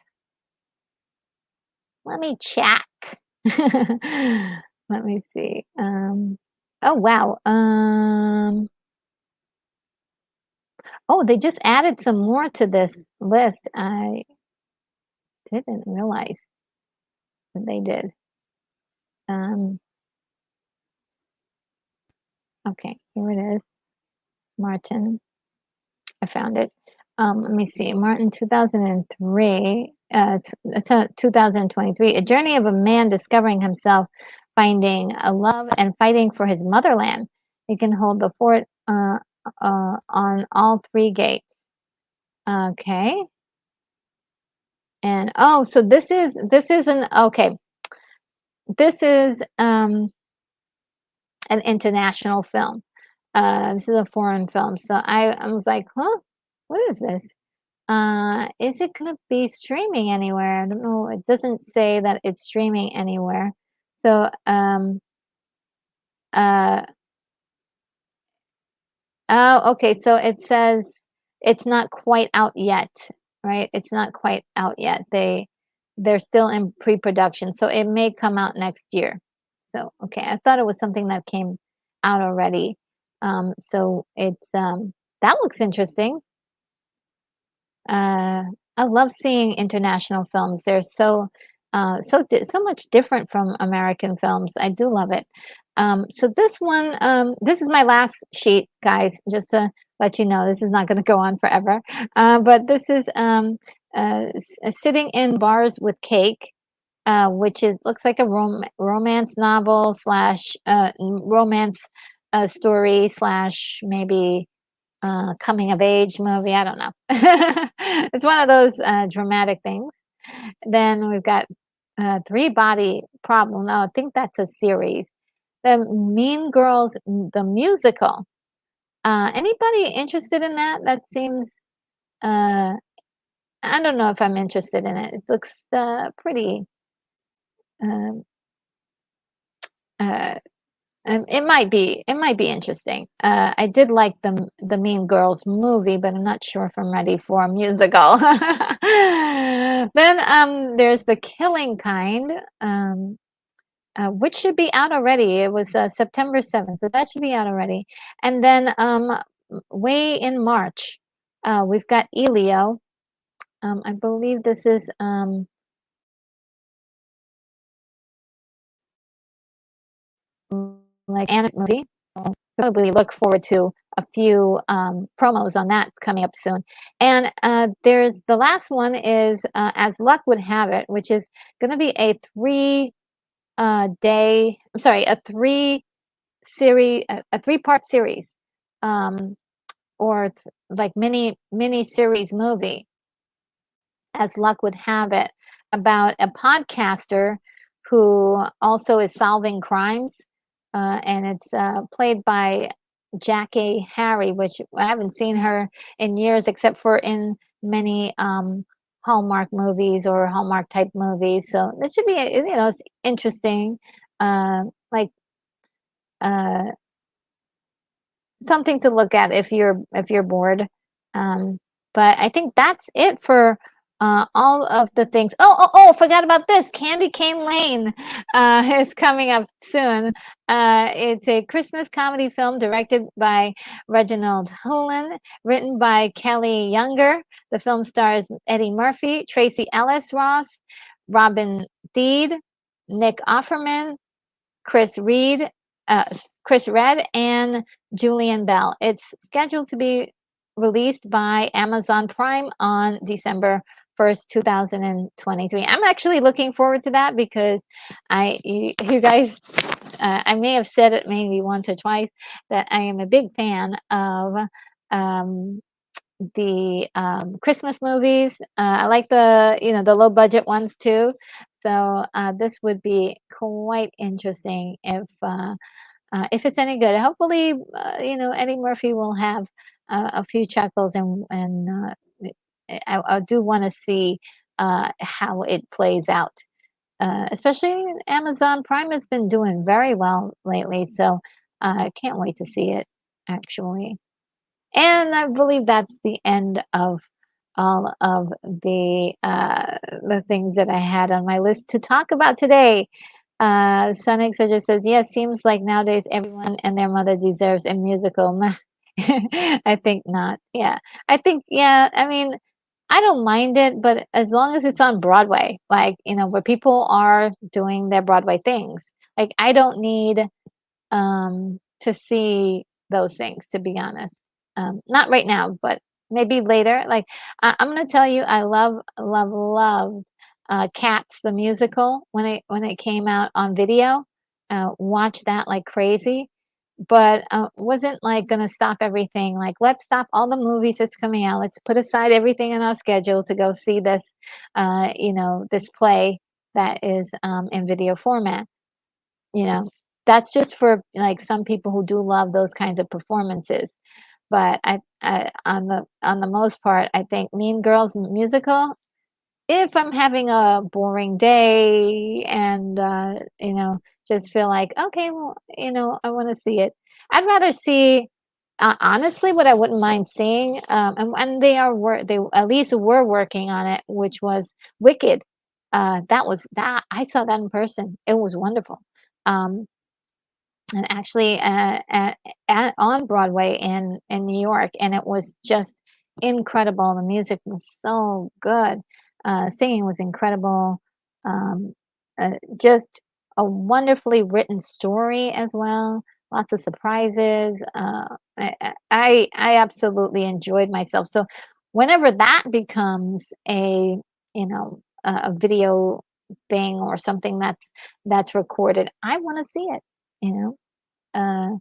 Let me check. Let me see. Oh wow. Oh, they just added some more to this list. I didn't realize that they did. Um, okay, here it is. Martin. I found it. Let me see. Martin, 2003, 2023. A journey of a man discovering himself, finding a love, and fighting for his motherland. He can hold the fort on all three gates. Okay. And oh, so this is an okay. This is an international film. This is a foreign film. So I was like, huh, what is this? Is it gonna be streaming anywhere? I don't know. It doesn't say that it's streaming anywhere. So, uh, oh, okay. So it says it's not quite out yet, right? It's not quite out yet. They're still in pre-production, so it may come out next year. So, okay, I thought it was something that came out already. So it's that looks interesting. Uh, I love seeing international films. They're so much different from American films. I do love it. So this one, this is my last sheet, guys. Just to let you know, this is not going to go on forever. But this is sitting in bars with cake, which is looks like a romance novel slash romance story slash maybe coming of age movie. I don't know. It's one of those dramatic things. Then we've got Three Body Problem. No, I think that's a series. The Mean Girls, the musical. Anybody interested in that? That seems. Uh, I don't know if I'm interested in it. It looks pretty. Um, uh, it might be interesting. I did like the Mean Girls movie, but I'm not sure if I'm ready for a musical. Then there's The Killing Kind, which should be out already. It was September 7th, so that should be out already. And then way in March, we've got Elio. I believe this is like an movie. So probably look forward to a few promos on that coming up soon. And there's the last one is As Luck Would Have It, which is going to be a a a 3-part series, or like mini series movie, as luck would have it, about a podcaster who also is solving crimes. And it's played by Jackie Harry, which I haven't seen her in years, except for in many Hallmark movies or Hallmark type movies. So this should be, it's interesting, like uh, something to look at if you're bored. Um, but I think that's it for all of the things. Oh! Forgot about this. Candy Cane Lane is coming up soon. It's a Christmas comedy film directed by Reginald Houlihan, written by Kelly Younger. The film stars Eddie Murphy, Tracy Ellis Ross, Robin Thede, Nick Offerman, Chris Reed, Chris Red, and Julian Bell. It's scheduled to be released by Amazon Prime on December 1st, 2023. I'm actually looking forward to that because you guys, I may have said it maybe once or twice that I am a big fan of um, the Christmas movies. I like the low budget ones too. So this would be quite interesting if it's any good. Hopefully, Eddie Murphy will have a few chuckles, and I do want to see how it plays out. especially Amazon Prime has been doing very well lately, so I can't wait to see it actually. And I believe that's the end of all of the things that I had on my list to talk about today. Sonic Surger says, "Yes, seems like nowadays everyone and their mother deserves a musical." Meh. I think not. Yeah, I think yeah. I mean, I don't mind it, but as long as it's on Broadway, like where people are doing their Broadway things. Like I don't need to see those things, to be honest. Not right now, but maybe later. Like I'm gonna tell you, I love, love, love Cats the musical when it came out on video. Watched that like crazy, but wasn't like gonna stop everything. Like let's stop all the movies that's coming out. Let's put aside everything in our schedule to go see this, this play that is in video format. You know, that's just for, like, some people who do love those kinds of performances, but I on the most part, I think Mean Girls musical, if I'm having a boring day and, just feel like, "Okay, well, I wanna see it." I'd rather see honestly, what I wouldn't mind seeing, and they at least were working on it, which was Wicked. That I saw that in person. It was wonderful. Um, and actually on Broadway in New York, and it was just incredible. The music was so good. Singing was incredible. Um, just a wonderfully written story as well. Lots of surprises. I absolutely enjoyed myself. So whenever that becomes a video thing or something that's recorded, I want to see it. You know, uh,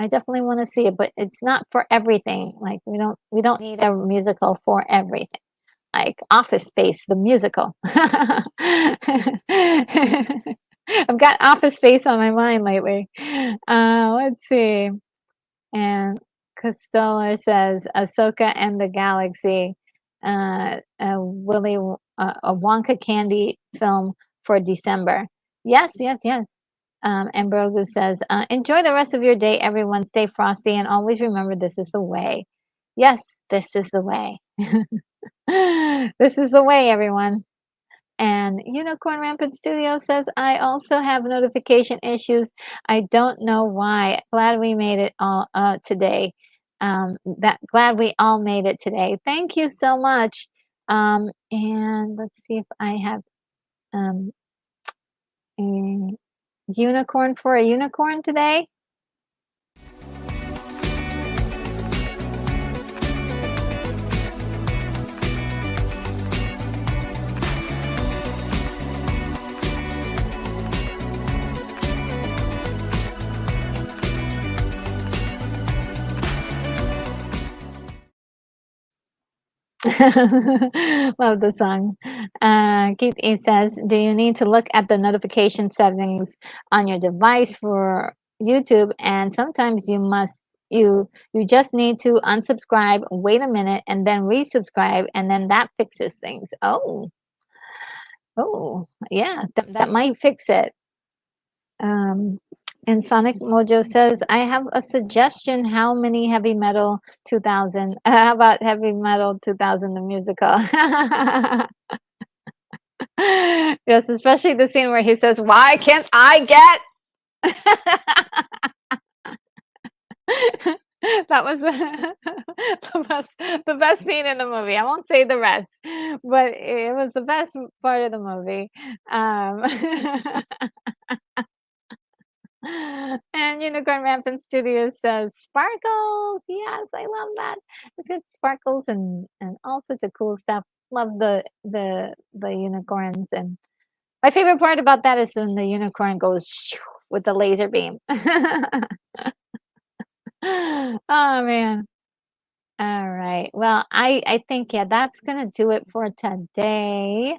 I definitely wanna see it, but it's not for everything, like, we don't need a musical for everything, like Office Space, the musical. I've got Office Space on my mind lately. Let's see, and Costello says, "Ahsoka and the Galaxy, a Wonka candy film for December." Yes, yes, yes. And Brogu says, "Enjoy the rest of your day, everyone. Stay frosty and always remember this is the way." Yes, this is the way. This is the way, everyone. And Unicorn Rampant Studio says, "I also have notification issues. I don't know why. Glad we made it all today. That glad we all made it today. Thank you so much." And let's see if I have um, a unicorn for a unicorn today. Love the song. Keith E says, "Do you need to look at the notification settings on your device for YouTube? And sometimes you just need to unsubscribe, wait a minute, and then resubscribe, and then that fixes things." Oh, yeah, that might fix it. Um, and Sonic Mojo says, "I have a suggestion. How many Heavy Metal 2000? How about Heavy Metal 2000, the musical?" Yes, especially the scene where he says, "Why can't I get?" That was the best scene in the movie. I won't say the rest, but it was the best part of the movie. Um, And Unicorn Rampant Studios says, "Sparkles." Yes, I love that. It's got sparkles and all sorts of cool stuff. Love the unicorns, and my favorite part about that is when the unicorn goes shoo with the laser beam. Oh man. All right. Well, I think yeah, that's gonna do it for today.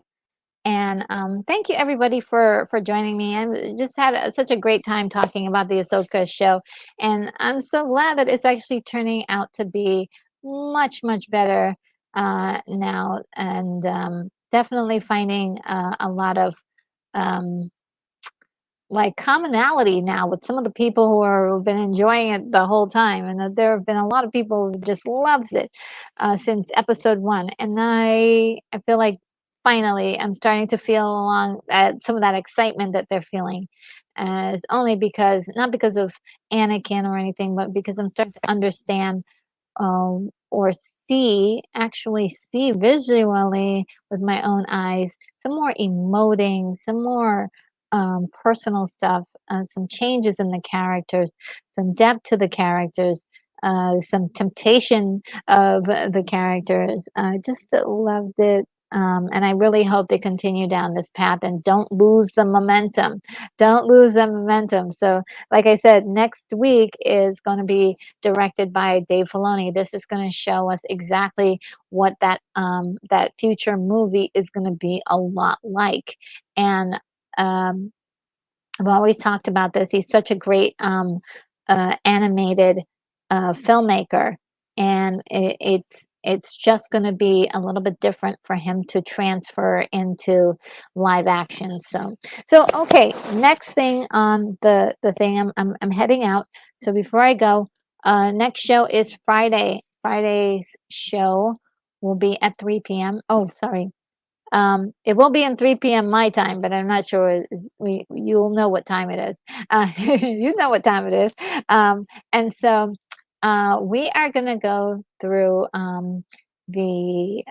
And thank you everybody for joining me. I just had such a great time talking about the Ahsoka show, and I'm so glad that it's actually turning out to be much much better now, and definitely finding a lot of um, like commonality now with some of the people who've been enjoying it the whole time, and that there have been a lot of people who just loves it since episode one, and I feel like finally I'm starting to feel along some of that excitement that they're feeling, as only because not because of Anakin or anything, but because I'm starting to understand or actually see visually with my own eyes, some more emoting, some more personal stuff, some changes in the characters, some depth to the characters, some temptation of the characters. Just loved it. And I really hope they continue down this path and don't lose the momentum. Don't lose the momentum. So, like I said, next week is going to be directed by Dave Filoni. This is going to show us exactly what that future movie is going to be a lot like. And um, I've always talked about this. He's such a great animated filmmaker, and it's just going to be a little bit different for him to transfer into live action. So okay. Next thing on the thing, I'm heading out. So before I go, next show is Friday. Friday's show will be at 3 p.m. Oh, sorry. It will be in 3 p.m. my time, but I'm not sure you'll know what time it is. You know what time it is. And so we are going to go through the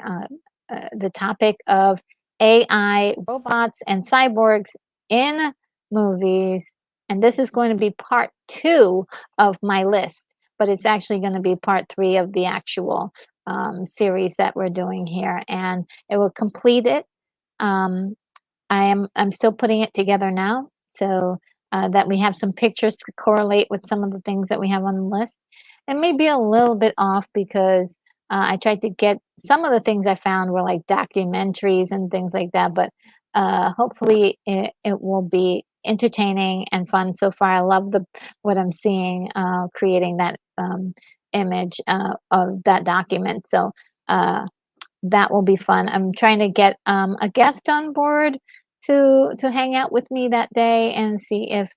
the topic of AI, robots, and cyborgs in movies. And this is going to be part two of my list, but it's actually going to be part three of the actual series that we're doing here. And it will complete it. Um, I'm still putting it together now, so that we have some pictures to correlate with some of the things that we have on the list. It may be a little bit off because I tried to get some of the things I found were like documentaries and things like that, but hopefully it will be entertaining and fun so far. I love the what I'm seeing creating that image of that document. So that will be fun. I'm trying to get a guest on board to hang out with me that day and see if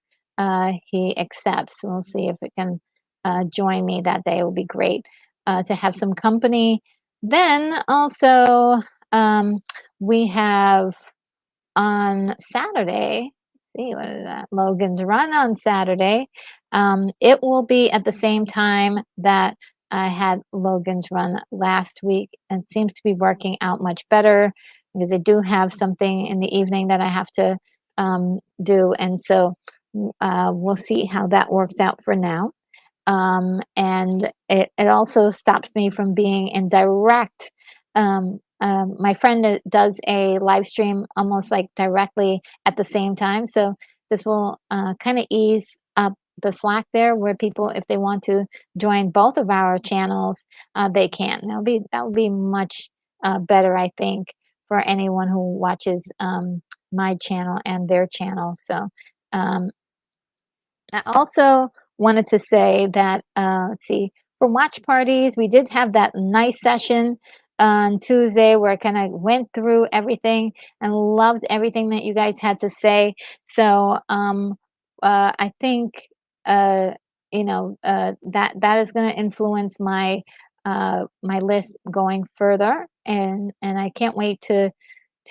he accepts. We'll see if it can join me that day. It will be great to have some company. Then also we have on Saturday. See what is that? Logan's Run on Saturday. It will be at the same time that I had Logan's Run last week. It seems to be working out much better because I do have something in the evening that I have to do, and so we'll see how that works out for now. And it also stops me from being in direct. My friend does a live stream almost like directly at the same time, so this will kind of ease up the slack there, where people, if they want to join both of our channels, they can. That'll be much better, I think, for anyone who watches my channel and their channel. So um, I also wanted to say that, let's see, for watch parties, we did have that nice session on Tuesday where I kind of went through everything and loved everything that you guys had to say. So I think uh, that is going to influence my list going further, and I can't wait to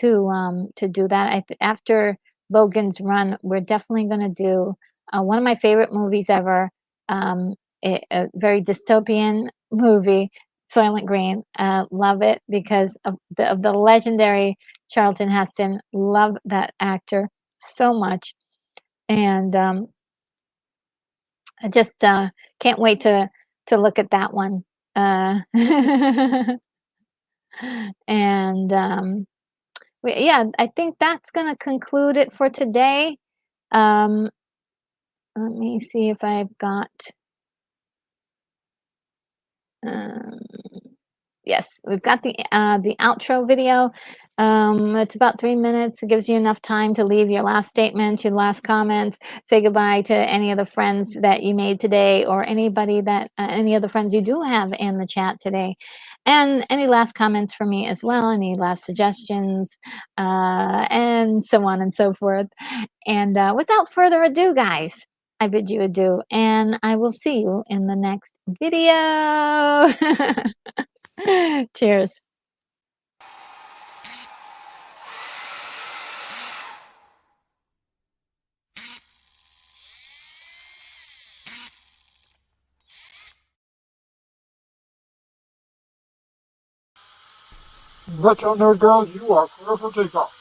do that. After Logan's Run, we're definitely going to do one of my favorite movies ever, a very dystopian movie, Soylent Green. Love it because of the legendary Charlton Heston. Love that actor so much, and I just can't wait to look at that one. And yeah, I think that's going to conclude it for today. Um, Let me see if I've got. Um, yes, we've got the outro video. It's about 3 minutes. It gives you enough time to leave your last statement, your last comments, say goodbye to any of the friends that you made today, or anybody that any of the friends you do have in the chat today. And any last comments from me as well, any last suggestions, and so on and so forth. And without further ado, guys, I bid you adieu, and I will see you in the next video. Cheers. Retro Nerd Girl, you are clear for takeoff.